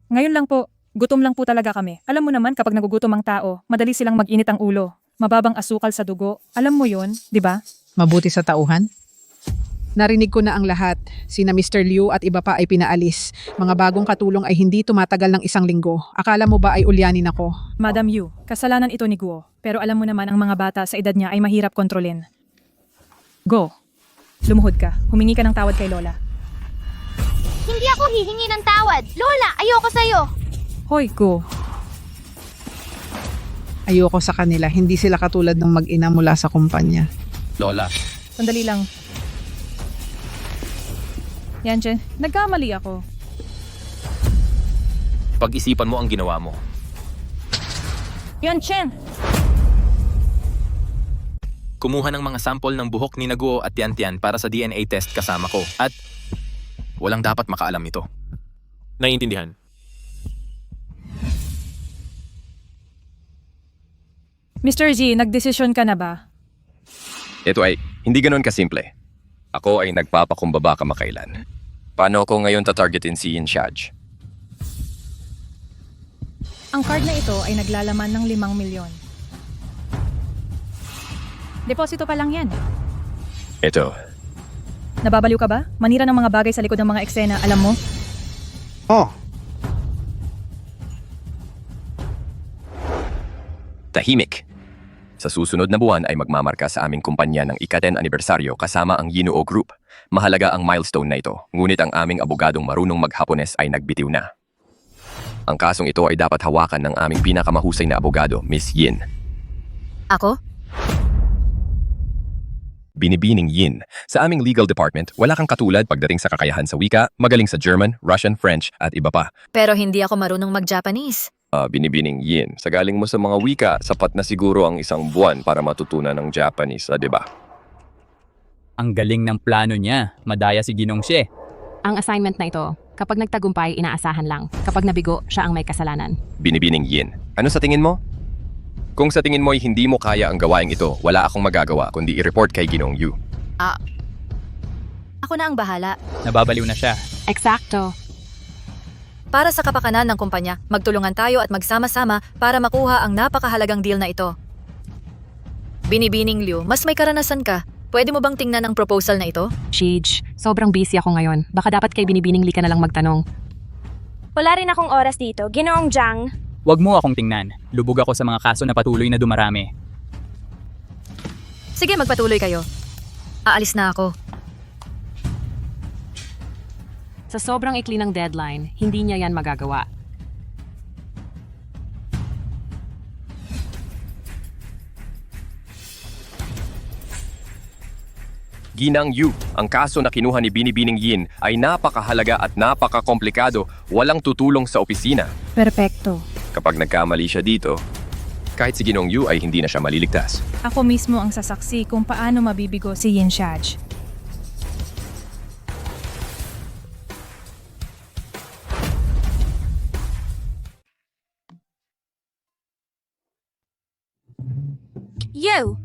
Ngayon lang po, gutom lang po talaga kami. Alam mo naman kapag nagugutom ang tao, madali silang mag-init ang ulo. Mababang asukal sa dugo. Alam mo yun, di ba? Mabuti sa tauhan? Narinig ko na ang lahat. Sina Mr. Liu at iba pa ay pinaalis. Mga bagong katulong ay hindi tumatagal ng 1 linggo. Akala mo ba ay ulyanin ako? Madam Yu, kasalanan ito ni Guo. Pero alam mo naman ang mga bata sa edad niya ay mahirap kontrolin. Go. Lumuhod ka. Humingi ka ng tawad kay Lola. Hindi ako hihingi ng tawad. Lola, ayoko sa'yo. Hoy, Guo. Ayoko sa kanila. Hindi sila katulad ng mag-ina mula sa kumpanya. Lola, Sandali lang. Yan, Chen. Nagkamali ako. pag-isipan mo ang ginawa mo. Yan, Chen. Kumuha ng mga sample ng buhok ni Guo at Tian-Tian para sa DNA test kasama ko. At walang dapat makaalam ito. Naiintindihan. Mr. G, nagdesisyon ka na ba? Ito ay hindi ganoon kasimple. Ako ay nagpapakumbaba kamakailan. Paano ko ngayon tatargetin si Yin Shaj? Ang card na ito ay naglalaman ng 5 milyon. Deposito pa lang yan. Ito. Nababaliw ka ba? Manira ng mga bagay sa likod ng mga eksena, alam mo? Oh, Tahimik. Sa susunod na buwan ay magmamarka sa aming kumpanya ng ika-10 anibersaryo kasama ang Yinuo Group. Mahalaga ang milestone na ito, ngunit ang aming abogadong marunong mag-Hapones ay nagbitiw na. Ang kasong ito ay dapat hawakan ng aming pinakamahusay na abogado, Miss Yin. Ako? Binibining Yin. Sa aming legal department, wala kang katulad pagdating sa kakayahan sa wika, magaling sa German, Russian, French, at iba pa. Pero hindi ako marunong mag-Japanese. Binibining Yin. Sa galing mo sa mga wika, sapat na siguro ang 1 buwan para matutunan ng Japanese, di ba? Ang galing ng plano niya. Madaya si Ginong Xie. Ang assignment na ito, kapag nagtagumpay, inaasahan lang. Kapag nabigo, siya ang may kasalanan. Binibining Yin. Ano sa tingin mo? Kung sa tingin mo ay hindi mo kaya ang gawaing ito, wala akong magagawa kundi i-report kay Ginong Yu. Ako na ang bahala. Nababaliw na siya. Eksakto. Para sa kapakanan ng kumpanya, magtulungan tayo at magsama-sama para makuha ang napakahalagang deal na ito. Binibining Liu, mas may karanasan ka. Pwede mo bang tingnan ang proposal na ito? Shage, sobrang busy ako ngayon. Baka dapat kay Binibining Li ka na lang magtanong. Wala rin akong oras dito. Ginoong Jiang. Huwag mo akong tingnan. Lubog ako sa mga kaso na patuloy na dumarami. Sige, magpatuloy kayo. Aalis na ako. Sa sobrang ikli ng deadline, hindi niya yan magagawa. Ginang Yu, ang kaso na kinuha ni Binibining Yin ay napakahalaga at napakakomplikado, walang tutulong sa opisina. Perpekto. Kapag nagkamali siya dito, kahit si Ginong Yu ay hindi na siya maliligtas. Ako mismo ang sasaksi kung paano mabibigo si Yin Shaj. Yo!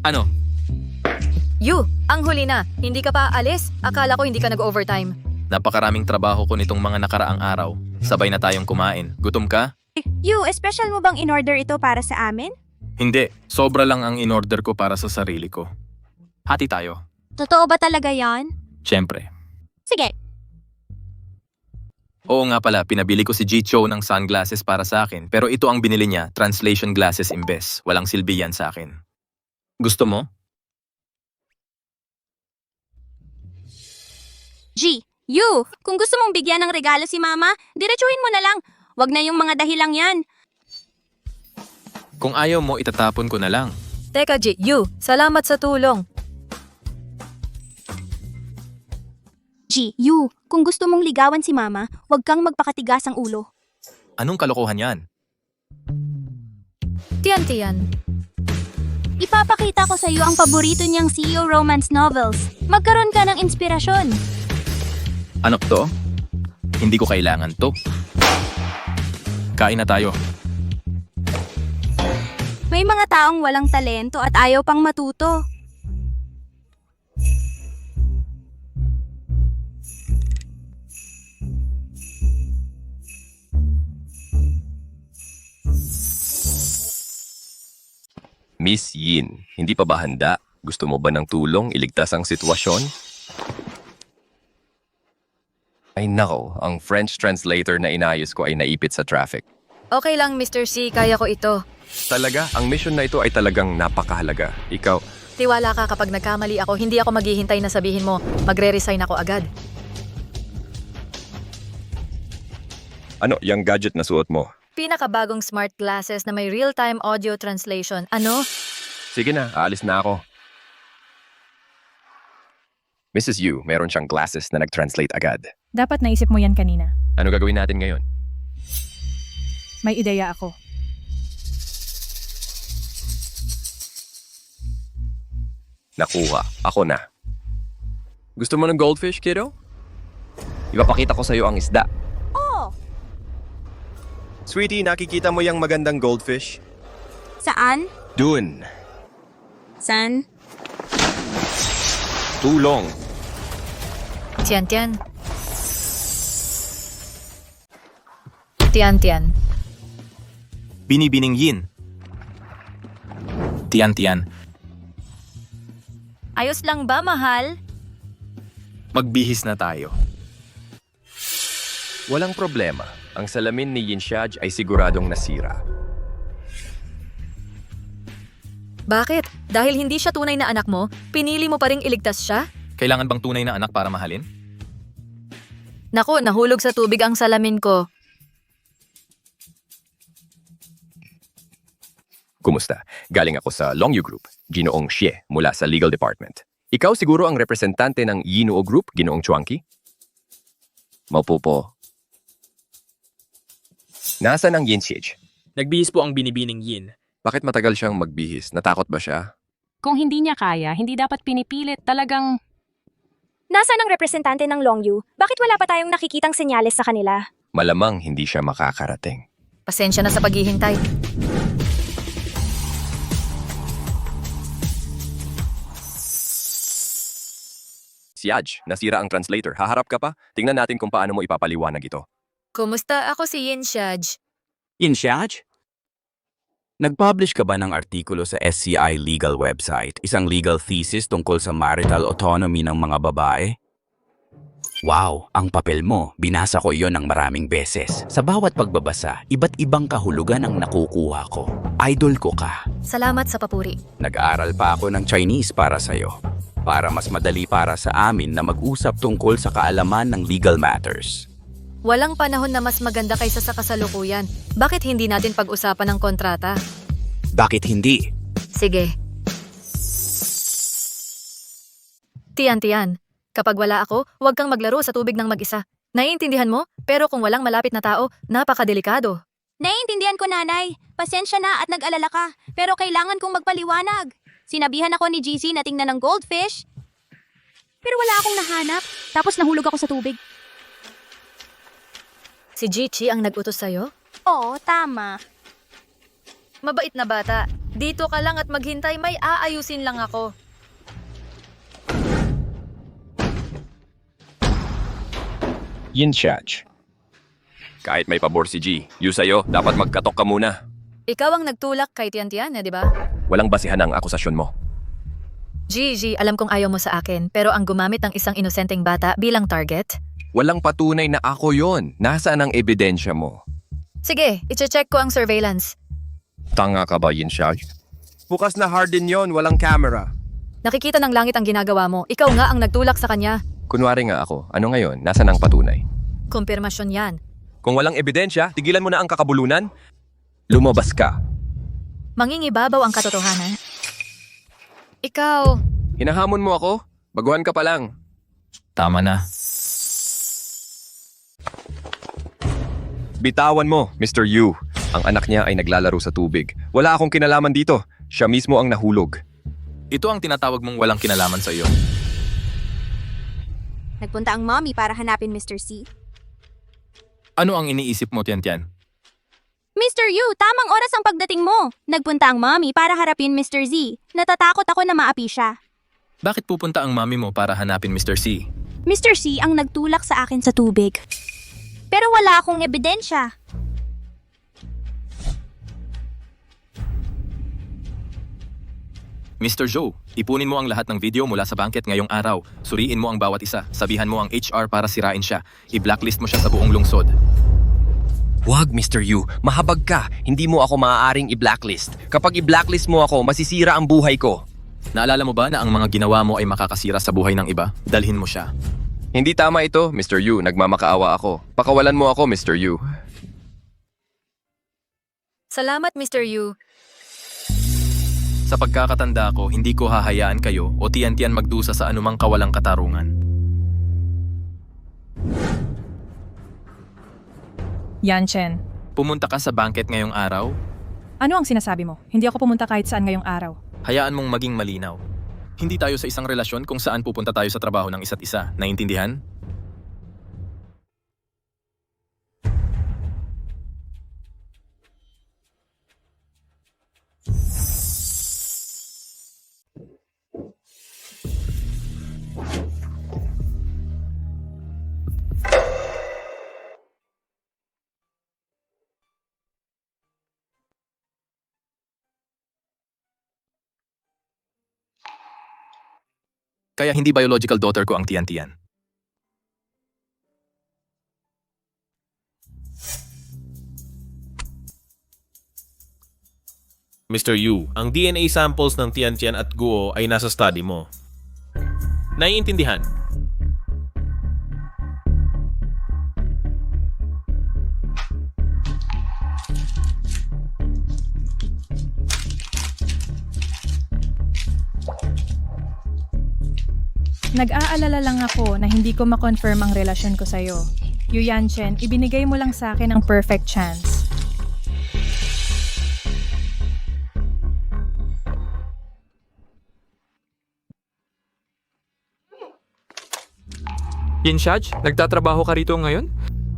Ano? Yu, ang huli na. Hindi ka pa aalis? Akala ko hindi ka nag-overtime. Napakaraming trabaho ko nitong mga nakaraang araw. Sabay na tayong kumain. Gutom ka? You, special mo bang in-order ito para sa amin? Hindi. Sobra lang ang in-order ko para sa sarili ko. Hati tayo. Totoo ba talaga yan? Siyempre. Sige. Oo nga pala, pinabili ko si Ji Cho ng sunglasses para sa akin. Pero ito ang binili niya, translation glasses imbes. Walang silbi yan sa akin. Gusto mo? G, you, kung gusto mong bigyan ng regalo si Mama, diretsuhin mo na lang. Wag na yung mga dahilang yan. Kung ayaw mo, itatapon ko na lang. Teka, Ji, Yu, salamat sa tulong. G, you, kung gusto mong ligawan si Mama, wag kang magpakatigas ang ulo. Anong kalokohan yan? Tiyan. Ipapakita ko sa iyo ang paborito niyang CEO romance novels. Magkaroon ka ng inspirasyon. Ano to? Hindi ko kailangan to. Kain na tayo. May mga taong walang talento at ayaw pang matuto. Miss Yin, hindi pa ba handa? Gusto mo ba ng tulong iligtas ang sitwasyon? Ay nako, ang French translator na inayos ko ay naipit sa traffic. Okay lang, Mr. C, kaya ko ito. Talaga, ang mission na ito ay talagang napakahalaga. Ikaw, Tiwala ka kapag nagkamali ako, hindi ako maghihintay na sabihin mo, magre-resign ako agad. ano yung gadget na suot mo? Pinakabagong smart glasses na may real-time audio translation. Ano? Sige na, aalis na ako. Mrs. Yu, meron siyang glasses na nag-translate agad. Dapat naisip mo yan kanina. Ano gagawin natin ngayon? May ideya ako. Nakuha. Ako na. Gusto mo ng goldfish, kiddo? Ipapakita ko sa'yo ang isda. Oh, Sweetie, nakikita mo yung magandang goldfish? saan? Dun. San? Tulong. Tiyan. Binibining Yin. Tiyan. Ayos lang ba, mahal? Magbihis na tayo. Walang problema. Ang salamin ni Yin Shaj ay siguradong nasira. Bakit? Dahil hindi siya tunay na anak mo, pinili mo pa ring iligtas siya? Kailangan bang tunay na anak para mahalin? Naku, nahulog sa tubig ang salamin ko. Kumusta? Galing ako sa Longyu Group, Ginoong Xie mula sa Legal Department. Ikaw siguro ang representante ng Yinuo Group, Ginoong Chuangki? Maupo po. Nasaan ang Yin Shij? Nagbihis po ang Binibining Yin. Bakit matagal siyang magbihis? Natakot ba siya? Kung hindi niya kaya, hindi dapat pinipilit. Talagang Nasaan ang representante ng Longyu? Bakit wala pa tayong nakikitang senyales sa kanila? Malamang hindi siya makakarating. Pasensya na sa paghihintay. Si Yaj, nasira ang translator. Haharap ka pa? Tingnan natin kung paano mo ipapaliwanag ito. Kumusta? Ako si Yin Shaj. Inshaj? Nag-publish ka ba ng artikulo sa SCI Legal website, isang legal thesis tungkol sa marital autonomy ng mga babae? Wow, ang papel mo, binasa ko iyon ng maraming beses. Sa bawat pagbabasa, iba't ibang kahulugan ang nakukuha ko. Idol ko ka. Salamat sa papuri. Nag-aaral pa ako ng Chinese para sa'yo. Para mas madali para sa amin na mag-usap tungkol sa kaalaman ng legal matters. Walang panahon na mas maganda kaysa sa kasalukuyan. Bakit hindi natin pag-usapan ng kontrata? Bakit hindi? Sige. Tiyan. Kapag wala ako, huwag kang maglaro sa tubig ng mag-isa. Naiintindihan mo? Pero kung walang malapit na tao, napakadelikado. Naiintindihan ko, nanay. Pasensya na at nag-alala ka. Pero kailangan kong magpaliwanag. Sinabihan ako ni GC na tingnan ng goldfish. Pero wala akong nahanap. Tapos nahulog ako sa tubig. Si Jichi ang nag-utos sa'yo? Oo, tama. Mabait na bata. Dito ka lang at maghintay, may aayusin lang ako. Yinshaj. Kahit may pabor si G, Yu sa'yo, dapat magkatok ka muna. Ikaw ang nagtulak kay Tian, di ba? Walang basihan ang akusasyon mo. Gigi, alam kong ayaw mo sa akin, pero ang gumamit ng isang inosenteng bata bilang target? Walang patunay na ako yon. Nasaan ang ebidensya mo? Sige, iche-check ko ang surveillance. Tanga ka ba, Yinshaj? Bukas na hard din yon, walang camera. Nakikita ng langit ang ginagawa mo. Ikaw nga ang nagtulak sa kanya. Kunwari nga ako, ano ngayon? Nasaan ang patunay? Kumpirmasyon yan. Kung walang ebidensya, tigilan mo na ang kakabulunan. Lumabas ka. Mangingibabaw ang katotohanan. Ikaw, Hinahamon mo ako? Baguhan ka pa lang. Tama na. Bitawan mo, Mr. Yu. Ang anak niya ay naglalaro sa tubig. Wala akong kinalaman dito. Siya mismo ang nahulog. Ito ang tinatawag mong walang kinalaman sa iyo. Nagpunta ang mommy para hanapin Mr. C. Ano ang iniisip mo, Tian? Mr. Yu, tamang oras ang pagdating mo. Nagpunta ang mommy para harapin Mr. Z. Natatakot ako na maapi siya. Bakit pupunta ang mami mo para hanapin Mr. C? Mr. C ang nagtulak sa akin sa tubig. Pero wala akong ebidensya. Mr. Zhou, ipunin mo ang lahat ng video mula sa banket ngayong araw. Suriin mo ang bawat isa. Sabihan mo ang HR para sirain siya. I-blacklist mo siya sa buong lungsod. Wag, Mr. Yu. Mahabag ka. Hindi mo ako maaaring i-blacklist. Kapag i-blacklist mo ako, masisira ang buhay ko. Naalala mo ba na ang mga ginawa mo ay makakasira sa buhay ng iba? Dalhin mo siya. Hindi tama ito, Mr. Yu. Nagmamakaawa ako. Pakawalan mo ako, Mr. Yu. salamat Mr. Yu. Sa pagkakatanda ko, hindi ko hahayaan kayo o Tian magdusa sa anumang kawalang katarungan. Yanchen, Pumunta ka sa banket ngayong araw? ano ang sinasabi mo? Hindi ako pumunta kahit saan ngayong araw. Hayaan mong maging malinaw. Hindi tayo sa isang relasyon kung saan pupunta tayo sa trabaho ng isa't isa. Naintindihan? Kaya hindi biological daughter ko ang Tian. Mr. Yu, ang DNA samples ng Tian at Guo ay nasa study mo. Naiintindihan? Nag-aalala lang ako na hindi ko ma-confirm ang relasyon ko sa'yo. Yu Yanchen, ibinigay mo lang sa akin ang perfect chance. Yinshaj, nagtatrabaho ka rito ngayon?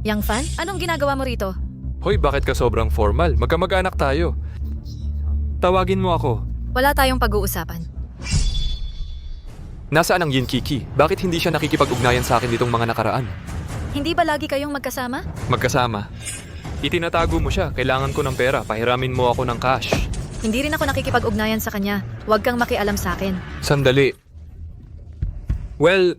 Yang Fan, anong ginagawa mo rito? Hoy, bakit ka sobrang formal? Magkamag-anak tayo. Tawagin mo ako. Wala tayong pag-uusapan. Nasaan ang Yin Kiki? Bakit hindi siya nakikipag-ugnayan sa akin nitong mga nakaraan? Hindi ba lagi kayong magkasama? Magkasama. Itinatago mo siya. Kailangan ko ng pera. Pahiramin mo ako ng cash. Hindi rin ako nakikipag-ugnayan sa kanya. Huwag kang makialam sa akin. Sandali. Well,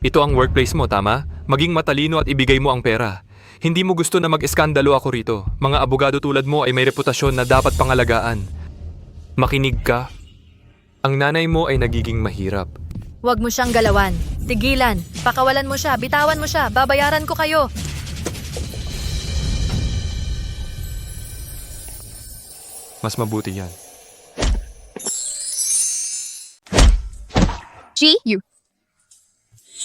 ito ang workplace mo, tama? Maging matalino at ibigay mo ang pera. Hindi mo gusto na mag-eskandalo ako rito. Mga abogado tulad mo ay may reputasyon na dapat pangalagaan. Makinig ka. Ang nanay mo ay nagiging mahirap. Huwag mo siyang galawan. Tigilan. Pakawalan mo siya. Bitawan mo siya. Babayaran ko kayo. Mas mabuti yan. G.U.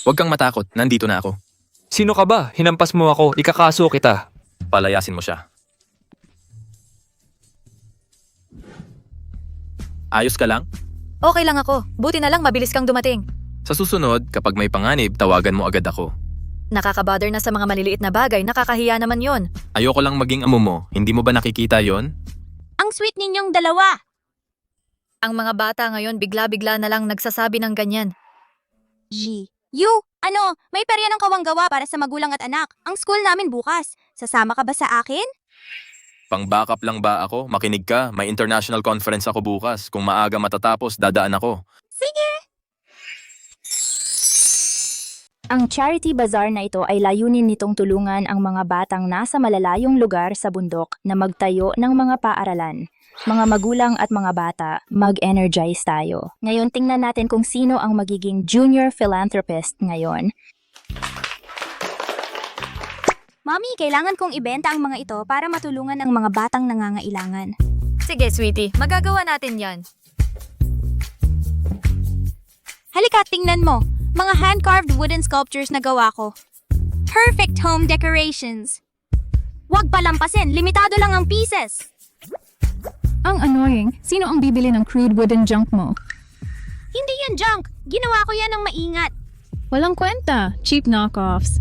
Huwag kang matakot, nandito na ako. Sino ka ba? Hinampas mo ako. Ikakaso kita. Palayasin mo siya. Ayos ka lang? Okay lang ako. Buti na lang mabilis kang dumating. Sa susunod, kapag may panganib, tawagan mo agad ako. Nakakabother na sa mga maliliit na bagay, nakakahiya naman yon. Ayoko lang maging amo mo. Hindi mo ba nakikita yon? Ang sweet ninyong dalawa. Ang mga bata ngayon bigla-bigla na lang nagsasabi ng ganyan. G.U. Ano, may perya ng kawanggawa para sa magulang at anak. Ang school namin bukas. Sasama ka ba sa akin? Pang-backup lang ba ako? Makinig ka, may international conference ako bukas. Kung maaga matatapos, dadaan ako. Sige! Ang charity bazaar na ito ay layunin nitong tulungan ang mga batang nasa malalayong lugar sa bundok na magtayo ng mga paaralan. Mga magulang at mga bata, mag-energize tayo. Ngayon tingnan natin kung sino ang magiging junior philanthropist ngayon. Mami, kailangan kong ibenta ang mga ito para matulungan ang mga batang nangangailangan. Sige, sweetie. Magagawa natin yan. Halika, tingnan mo. Mga hand-carved wooden sculptures na gawa ko. Perfect home decorations. Huwag palampasin, limitado lang ang pieces. Ang annoying. Sino ang bibili ng crude wooden junk mo? Hindi yan junk. Ginawa ko yan ng maingat. Walang kwenta. Cheap knockoffs.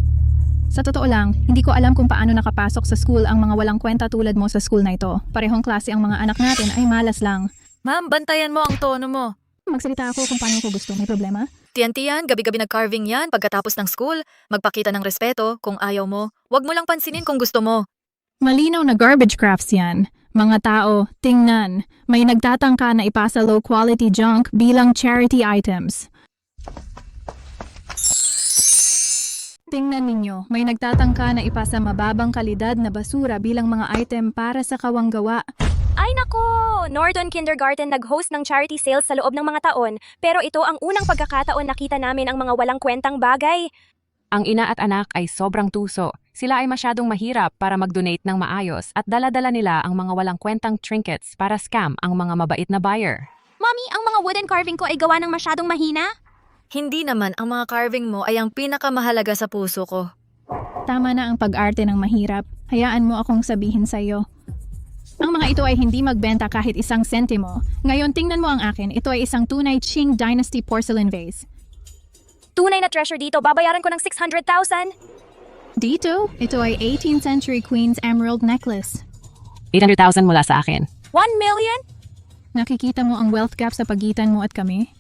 Sa totoo lang, hindi ko alam kung paano nakapasok sa school ang mga walang kwenta tulad mo sa school na ito. Parehong klase ang mga anak natin ay malas lang. Ma'am, bantayan mo ang tono mo. Magsalita ako kung paano ko gusto. May problema? Tiyan-tiyan, gabi-gabi nag-carving yan pagkatapos ng school. Magpakita ng respeto kung ayaw mo. Huwag mo lang pansinin kung gusto mo. Malinaw na garbage crafts yan. Mga tao, tingnan. May nagtatangka na ipasa low-quality junk bilang charity items. Tingnan ninyo, may nagtatangka na ipasa mababang kalidad na basura bilang mga item para sa kawanggawa. Ay nako! Norton Kindergarten nag-host ng charity sales sa loob ng mga taon, pero ito ang unang pagkakataon nakita namin ang mga walang kwentang bagay. Ang ina at anak ay sobrang tuso. Sila ay masyadong mahirap para mag-donate ng maayos at dala-dala nila ang mga walang kwentang trinkets para scam ang mga mabait na buyer. Mami, ang mga wooden carving ko ay gawa ng masyadong mahina? Hindi naman ang mga carving mo ay ang pinakamahalaga sa puso ko. Tama na ang pag-arte ng mahirap. Hayaan mo akong sabihin sa iyo. Ang mga ito ay hindi magbenta kahit isang sentimo. Ngayon tingnan mo ang akin. Ito ay isang tunay Qing Dynasty porcelain vase. Tunay na treasure dito, babayaran ko ng 600,000. Dito, ito ay 18th century Queen's Emerald Necklace. 800,000 mula sa akin. 1 million? Nakikita mo ang wealth gap sa pagitan mo at kami?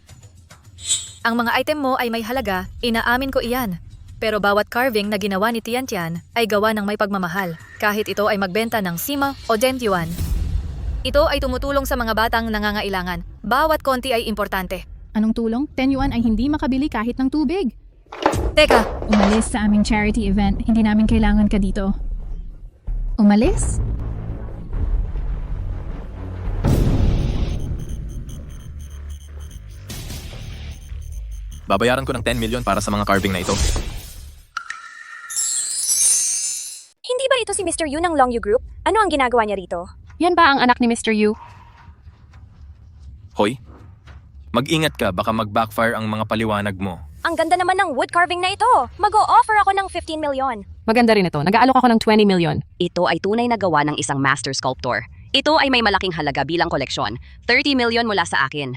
Ang mga item mo ay may halaga, inaamin ko iyan. Pero bawat carving na ginawa ni Tian-Tian ay gawa ng may pagmamahal, kahit ito ay magbenta ng sima o 10 yuan. Ito ay tumutulong sa mga batang nangangailangan. Bawat konti ay importante. Anong tulong? 10 yuan ay hindi makabili kahit ng tubig. Teka, Umalis sa aming charity event. Hindi namin kailangan ka dito. Umalis? Babayaran ko ng 10 million para sa mga carving na ito. Hindi ba ito si Mr. Yu ng Long Yu Group? Ano ang ginagawa niya rito? Yan ba ang anak ni Mr. Yu? Hoy, mag-ingat ka, baka mag-backfire ang mga paliwanag mo. Ang ganda naman ng wood carving na ito. Mag-o-offer ako ng 15 million. Maganda rin ito. Nag-aalok ako ng 20 million. Ito ay tunay na gawa ng isang master sculptor. Ito ay may malaking halaga bilang koleksyon. 30 million mula sa akin.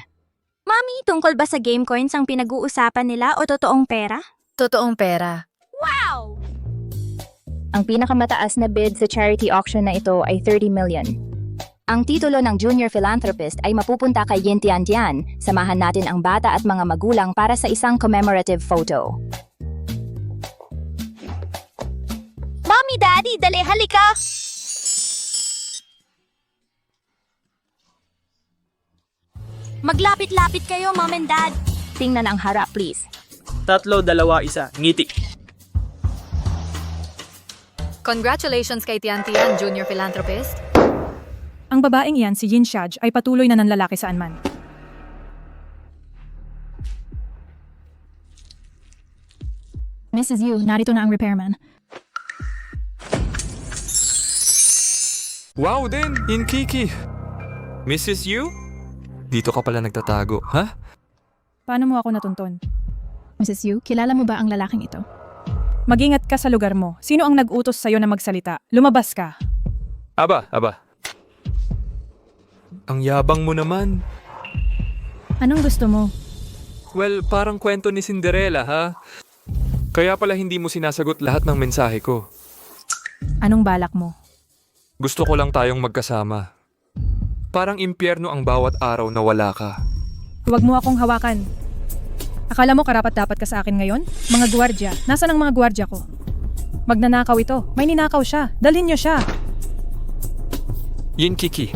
Mami, tungkol ba sa game coins ang pinag-uusapan nila o totoong pera? totoong pera. Wow! Ang pinakamataas na bid sa charity auction na ito ay 30 million. Ang titulo ng Junior Philanthropist ay mapupunta kay Yin Tian-Tian. Samahan natin ang bata at mga magulang para sa isang commemorative photo. Mommy, Daddy, dali, halika! Maglapit-lapit kayo, Mom and Dad. Tingnan ang harap, please. 3, 2, 1, ngiti. Congratulations kay Tian, Junior Philanthropist. Ang babaeng yan, si Jin Shaj, ay patuloy na nanlalaki saan man. Mrs. Yu, narito na ang repairman. Wow din, Kiki. Mrs. Yu? Dito ka pala nagtatago, ha? Paano mo ako natuntun? Mrs. Yu, kilala mo ba ang lalaking ito? Mag-ingat ka sa lugar mo. Sino ang nag-utos sa'yo na magsalita? Lumabas ka. Aba. Ang yabang mo naman. Anong gusto mo? Well, parang kwento ni Cinderella, ha? Kaya pala hindi mo sinasagot lahat ng mensahe ko. Anong balak mo? Gusto ko lang tayong magkasama. Parang impyerno ang bawat araw na wala ka. Huwag mo akong hawakan. Akala mo karapat-dapat ka sa akin ngayon? Mga gwardya. Nasaan ang mga gwardya ko? Magnanakaw ito. May ninakaw siya. Dalhin niyo siya. Kiki.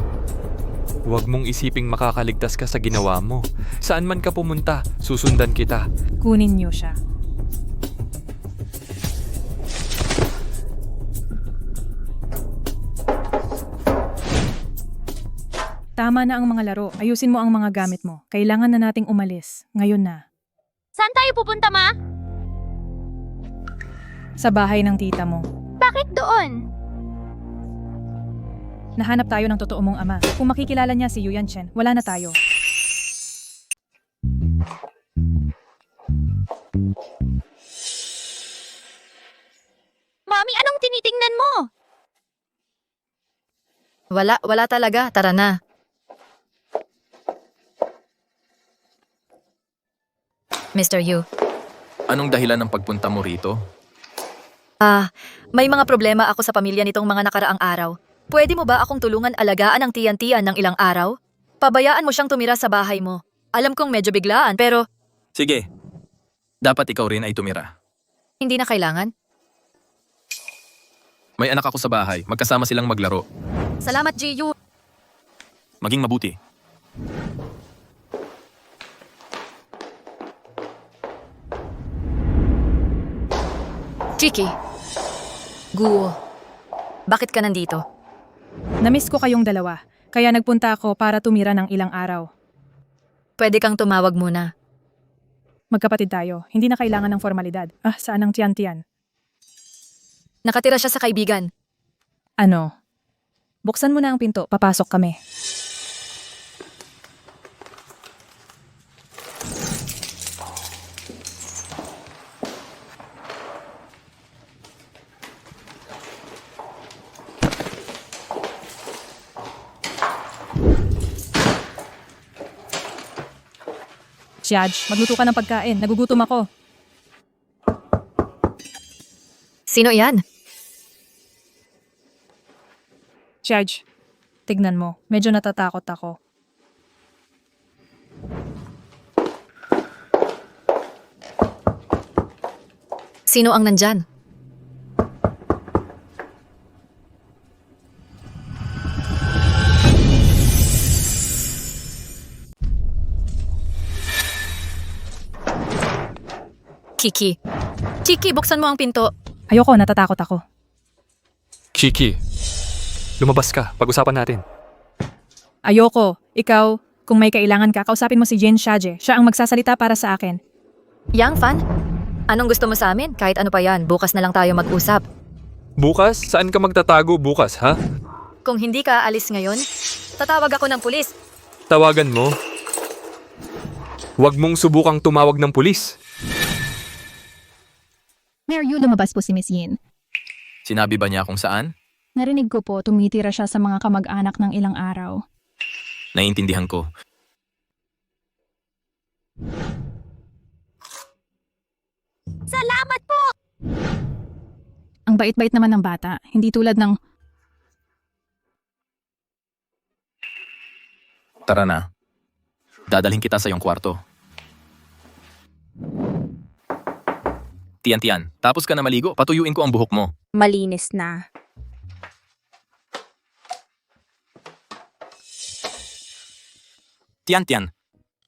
Huwag mong isiping makakaligtas ka sa ginawa mo. Saan man ka pumunta, susundan kita. Kunin niyo siya. Tama na ang mga laro. Ayusin mo ang mga gamit mo. Kailangan na nating umalis. Ngayon na. Saan tayo pupunta, Ma? Sa bahay ng tita mo. Bakit doon? Nahanap tayo ng totoo mong ama. Kung makikilala niya si Yu Yanchen, wala na tayo. Mami, anong tinitingnan mo? Wala talaga. Tara na. Mr. Yu, Anong dahilan ng pagpunta mo rito? may mga problema ako sa pamilya nitong mga nakaraang araw. Pwede mo ba akong tulungan alagaan ang tiyan-tiyan ng ilang araw? Pabayaan mo siyang tumira sa bahay mo. Alam kong medyo biglaan pero Sige. Dapat ikaw rin ay tumira. hindi na kailangan. May anak ako sa bahay. Magkasama silang maglaro. Salamat, Ji-Yu. Maging mabuti. Chiki. Guo. Bakit ka nandito? Namiss ko kayong dalawa. Kaya nagpunta ako para tumira ng ilang araw. Pwede kang tumawag muna. Magkapatid tayo. Hindi na kailangan ng formalidad. Saan ang tiyan-tiyan? Nakatira siya sa kaibigan. Ano? Buksan mo na ang pinto. Papasok kami. Judge, magluto ka ng pagkain. Nagugutom ako. Sino yan? Judge, tignan mo. Medyo natatakot ako. Sino ang nandyan? Kiki. Chiki, buksan mo ang pinto. Ayoko, natatakot ako. Kiki, lumabas ka. Pag-usapan natin. Ayoko. Ikaw, kung may kailangan ka, kausapin mo si Jin Shaje. Siya ang magsasalita para sa akin. Yang Fan? Anong gusto mo sa amin? Kahit ano pa yan, bukas na lang tayo mag-usap. Bukas? Saan ka magtatago bukas, ha? Kung hindi ka alis ngayon, tatawag ako ng pulis. Tawagan mo. Huwag mong subukang tumawag ng pulis. Mayor Yu, lumabas po si Miss Yin. Sinabi ba niya kung saan? Narinig ko po, tumitira siya sa mga kamag-anak ng ilang araw. Naiintindihan ko. Salamat po! Ang bait-bait naman ng bata, hindi tulad ng... Tara na. Dadalhin kita sa iyong kwarto. Tiyan, tapos ka na maligo, patuyuin ko ang buhok mo. Malinis na. Tiyan,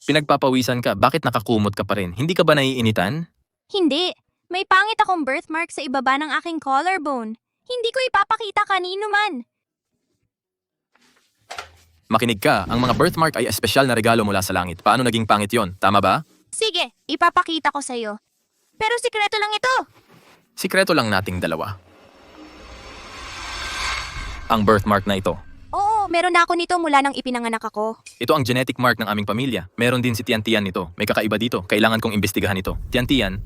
pinagpapawisan ka, bakit nakakumot ka pa rin? Hindi ka ba naiinitan? Hindi. May pangit akong birthmark sa ibaba ng aking collarbone. Hindi ko ipapakita kanino man. Makinig ka, ang mga birthmark ay espesyal na regalo mula sa langit. Paano naging pangit yon? Tama ba? Sige, ipapakita ko sa'yo. Pero sikreto lang ito. Sikreto lang nating dalawa. Ang birthmark na ito. Oo, meron na ako nito mula nang ipinanganak ako. Ito ang genetic mark ng aming pamilya. Meron din si Tiyan nito. May kakaiba dito. Kailangan kong imbestigahan ito. Tiyan,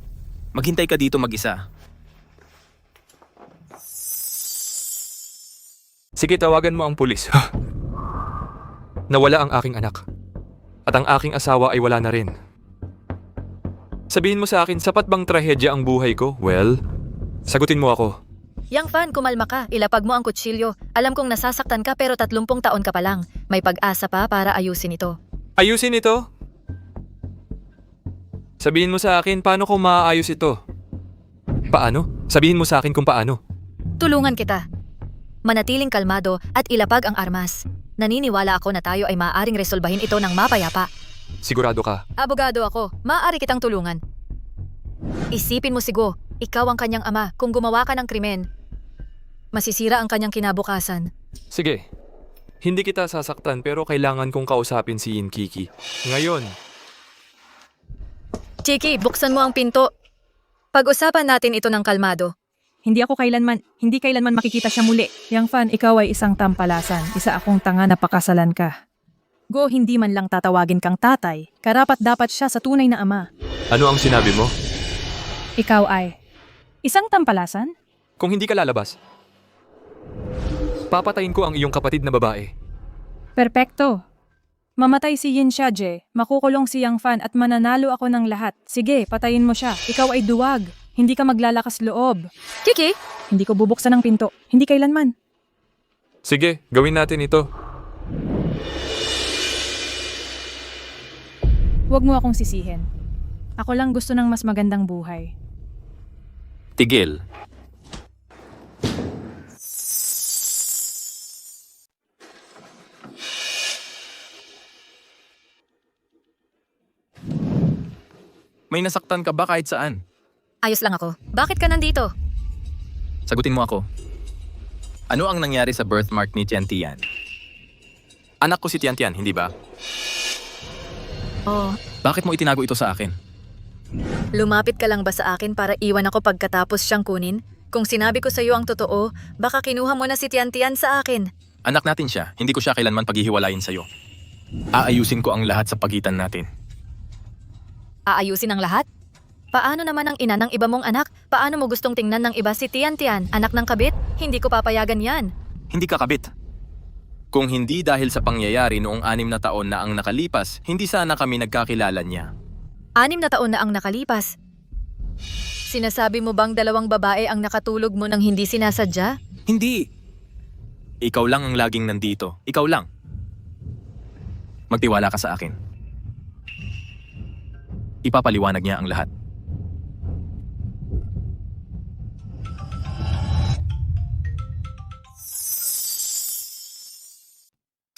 maghintay ka dito mag-isa. Sige, tawagan mo ang pulis. Nawala ang aking anak. At ang aking asawa ay wala na rin. Sabihin mo sa akin, sapat bang trahedya ang buhay ko? Well, sagutin mo ako. Yang Fan, kumalma ka. Ilapag mo ang kutsilyo. Alam kong nasasaktan ka pero 30 taon ka pa lang. May pag-asa pa para ayusin ito. Ayusin ito? Sabihin mo sa akin, paano ko maaayos ito? Paano? Sabihin mo sa akin kung paano. Tulungan kita. Manatiling kalmado at ilapag ang armas. Naniniwala ako na tayo ay maaaring resolbahin ito ng mapayapa. Sigurado ka? Abogado ako. Maaari kitang tulungan. Isipin mo sigo, ikaw ang kanyang ama. Kung gumawa ka ng krimen, masisira ang kanyang kinabukasan. Sige. Hindi kita sasaktan pero kailangan kong kausapin si Yin Kiki. Ngayon. Chiki, buksan mo ang pinto. Pag-usapan natin ito ng kalmado. Hindi kailanman makikita siya muli. Yang Fan, ikaw ay isang tampalasan. Isa akong tanga na pakasalan ka. Go, hindi man lang tatawagin kang tatay. Karapat dapat siya sa tunay na ama. Ano ang sinabi mo? Ikaw ay isang tampalasan? Kung hindi ka lalabas, papatayin ko ang iyong kapatid na babae. Perpekto. Mamatay si Yin Xiaje, makukulong si Yang Fan at mananalo ako ng lahat. Sige, patayin mo siya. Ikaw ay duwag. Hindi ka maglalakas loob. Kiki? Hindi ko bubuksan ang pinto. Hindi kailanman. Sige, gawin natin ito. Huwag mo akong sisihin. Ako lang gusto ng mas magandang buhay. Tigil. May nasaktan ka ba kahit saan? Ayos lang ako. Bakit ka nandito? Sagutin mo ako. Ano ang nangyari sa birthmark ni Tiyan? Anak ko si Tiyan, hindi ba? Oh, Bakit mo itinago ito sa akin? lumapit ka lang ba sa akin para iwan ako pagkatapos siyang kunin? Kung sinabi ko sa iyo ang totoo, baka kinuha mo na si Tiyan sa akin. Anak natin siya. Hindi ko siya kailanman paghihiwalayin sa'yo. Aayusin ko ang lahat sa pagitan natin. Aayusin ang lahat? Paano naman ang ina ng iba mong anak? Paano mo gustong tingnan ng iba si Tiyan, anak ng kabit? Hindi ko papayagan yan. Hindi ka kabit. Kung hindi dahil sa pangyayari noong 6 na taon na ang nakalipas, hindi sana kami nagkakilala niya. 6 na taon na ang nakalipas. Sinasabi mo bang 2 babae ang nakatulog mo nang hindi sinasadya? Hindi. Ikaw lang ang laging nandito. Ikaw lang. Magtiwala ka sa akin. Ipapaliwanag niya ang lahat.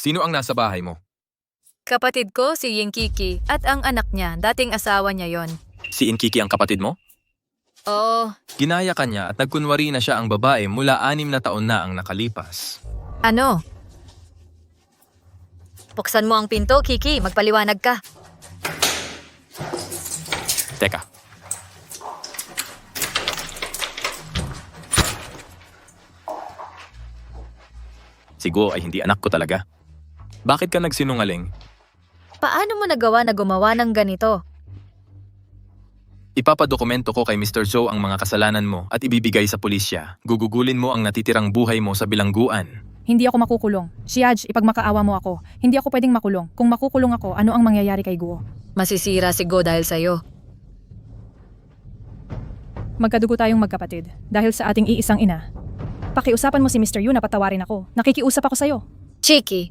Sino ang nasa bahay mo? Kapatid ko si Yin Kiki at ang anak niya, dating asawa niya yon. Si Inkiki ang kapatid mo? Oo. Ginaya ka niya at nagkunwari na siya ang babae mula 6 na taon na ang nakalipas. Ano? Buksan mo ang pinto, Kiki. Magpaliwanag ka. Teka. Sigo ay hindi anak ko talaga. Bakit ka nagsinungaling? Paano mo nagawa na gumawa ng ganito? Ipapadokumento ko kay Mr. Zhou ang mga kasalanan mo at ibibigay sa pulisya. Gugugulin mo ang natitirang buhay mo sa bilangguan. Hindi ako makukulong. Xiaj, ipagmakaawa mo ako. Hindi ako pwedeng makulong. Kung makukulong ako, ano ang mangyayari kay Guo? Masisira si Go dahil sa'yo. Magkadugo tayong magkapatid dahil sa ating iisang ina. Pakiusapan mo si Mr. Yu na patawarin ako. Nakikiusap ako sa'yo. Chiki,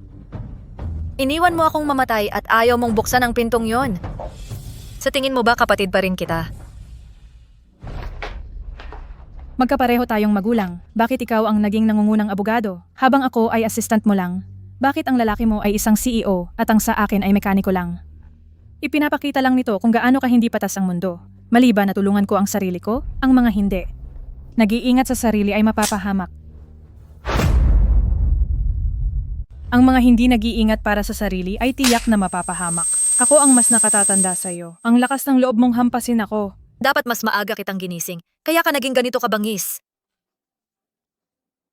iniwan mo akong mamatay at ayaw mong buksan ang pintong yon. Sa tingin mo ba kapatid pa rin kita? Magkapareho tayong magulang. Bakit ikaw ang naging nangungunang abogado? Habang ako ay assistant mo lang. Bakit ang lalaki mo ay isang CEO at ang sa akin ay mekaniko lang? Ipinapakita lang nito kung gaano ka hindi patas ang mundo. Maliban na tulungan ko ang sarili ko, ang mga hindi. Nag-iingat sa sarili ay mapapahamak. Ang mga hindi nag-iingat para sa sarili ay tiyak na mapapahamak. Ako ang mas nakatatanda sa'yo. Ang lakas ng loob mong hampasin ako. Dapat mas maaga kitang ginising. Kaya ka naging ganito kabangis.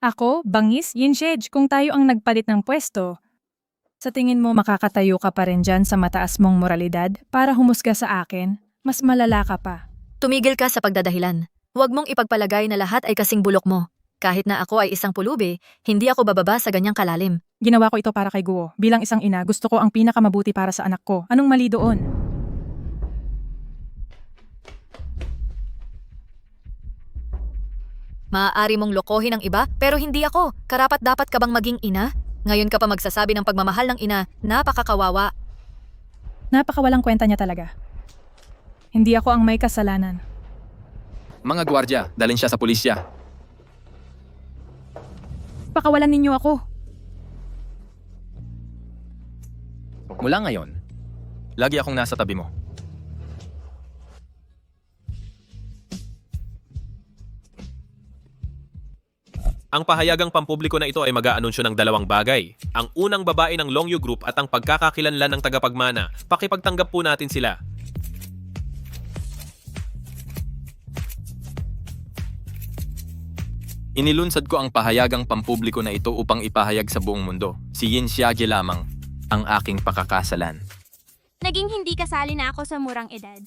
Ako, bangis, Yinshej, kung tayo ang nagpalit ng pwesto. Sa tingin mo makakatayo ka pa rin dyan sa mataas mong moralidad para humusga sa akin? Mas malala ka pa. Tumigil ka sa pagdadahilan. Huwag mong ipagpalagay na lahat ay kasing bulok mo. Kahit na ako ay isang pulubi, hindi ako bababa sa ganyang kalalim. Ginawa ko ito para kay Guo. Bilang isang ina, gusto ko ang pinakamabuti para sa anak ko. Anong mali doon? Maaari mong lokohin ang iba, pero hindi ako. Karapat-dapat ka bang maging ina? Ngayon ka pa magsasabi ng pagmamahal ng ina, napakakawawa. Napakawalang kwenta niya talaga. Hindi ako ang may kasalanan. Mga gwardya, dalhin siya sa pulisya. Pakawalan ninyo ako. Mula ngayon, lagi akong nasa tabi mo. Ang pahayagang pampubliko na ito ay mag-aanunsyo ng dalawang bagay. Ang unang babae ng Longyu Group at ang pagkakakilanlan ng tagapagmana. Pakipagtanggap po natin sila. Inilunsad ko ang pahayagang pampubliko na ito upang ipahayag sa buong mundo. Si Yin Xiage lamang ang aking pakakasalan. Naging hindi kasali na ako sa murang edad.